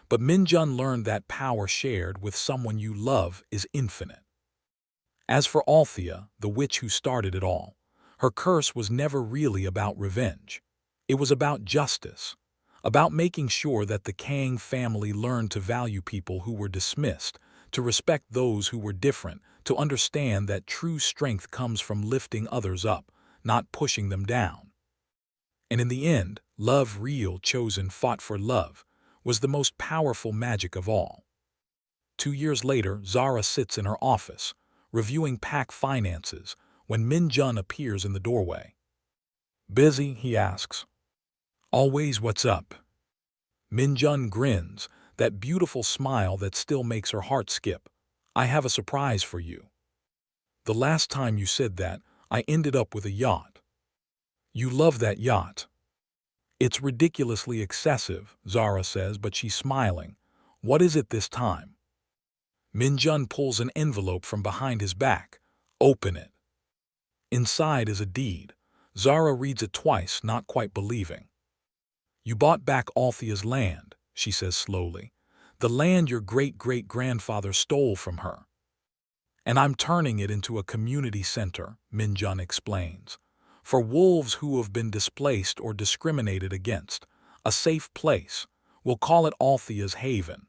But Min Jun learned that power shared with someone you love is infinite. As for Althea, the witch who started it all, her curse was never really about revenge. It was about justice, about making sure that the Kang family learned to value people who were dismissed, to respect those who were different, to understand that true strength comes from lifting others up, not pushing them down. And in the end, love real chosen fought for love was the most powerful magic of all. 2 years later, Zara sits in her office, reviewing pack finances, when Min Jun appears in the doorway. "Busy?" he asks. "Always. What's up?" Min Jun grins, that beautiful smile that still makes her heart skip. "I have a surprise for you." "The last time you said that, I ended up with a yacht." "You love that yacht." "It's ridiculously excessive," Zara says, but she's smiling. "What is it this time?" Min Jun pulls an envelope from behind his back. "Open it." Inside is a deed. Zara reads it twice, not quite believing. You bought back Althea's land, she says slowly. The land your great-great-grandfather stole from her. And I'm turning it into a community center, Minjun explains. For wolves who have been displaced or discriminated against. A safe place. We'll call it Althea's Haven.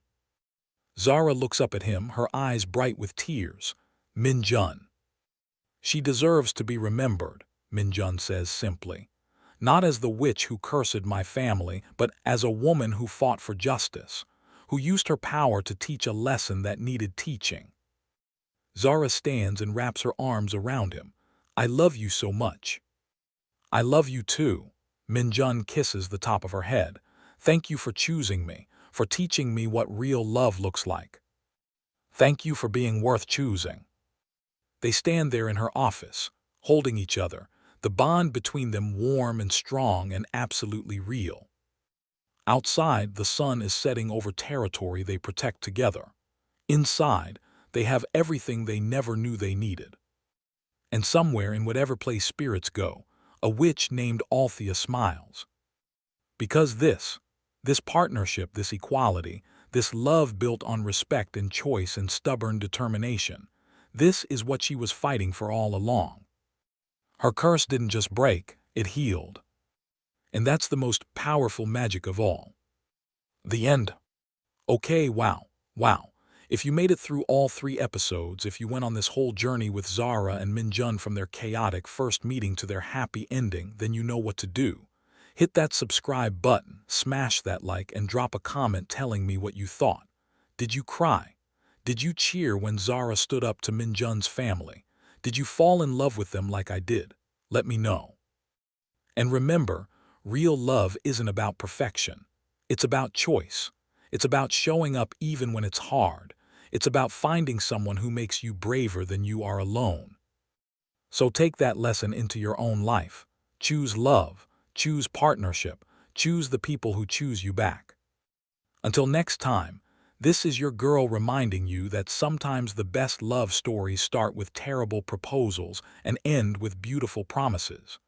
Zara looks up at him, her eyes bright with tears. Minjun. She deserves to be remembered, Minjun says simply. Not as the witch who cursed my family, but as a woman who fought for justice, who used her power to teach a lesson that needed teaching. Zara stands and wraps her arms around him. I love you so much. I love you too. Minjun kisses the top of her head. Thank you for choosing me, for teaching me what real love looks like. Thank you for being worth choosing. They stand there in her office, holding each other, the bond between them warm and strong and absolutely real. Outside, the sun is setting over territory they protect together. Inside, they have everything they never knew they needed. And somewhere in whatever place spirits go, a witch named Althea smiles. Because this partnership, this equality, this love built on respect and choice and stubborn determination, this is what she was fighting for all along. Her curse didn't just break, it healed. And that's the most powerful magic of all. The end. Okay, wow. If you made it through all 3 episodes, if you went on this whole journey with Zara and Minjun from their chaotic first meeting to their happy ending, then you know what to do. Hit that subscribe button, smash that like, and drop a comment telling me what you thought. Did you cry? Did you cheer when Zara stood up to Minjun's family? Did you fall in love with them like I did? Let me know. And remember, real love isn't about perfection. It's about choice. It's about showing up even when it's hard. It's about finding someone who makes you braver than you are alone. So take that lesson into your own life. Choose love. Choose partnership. Choose the people who choose you back. Until next time, this is your girl reminding you that sometimes the best love stories start with terrible proposals and end with beautiful promises.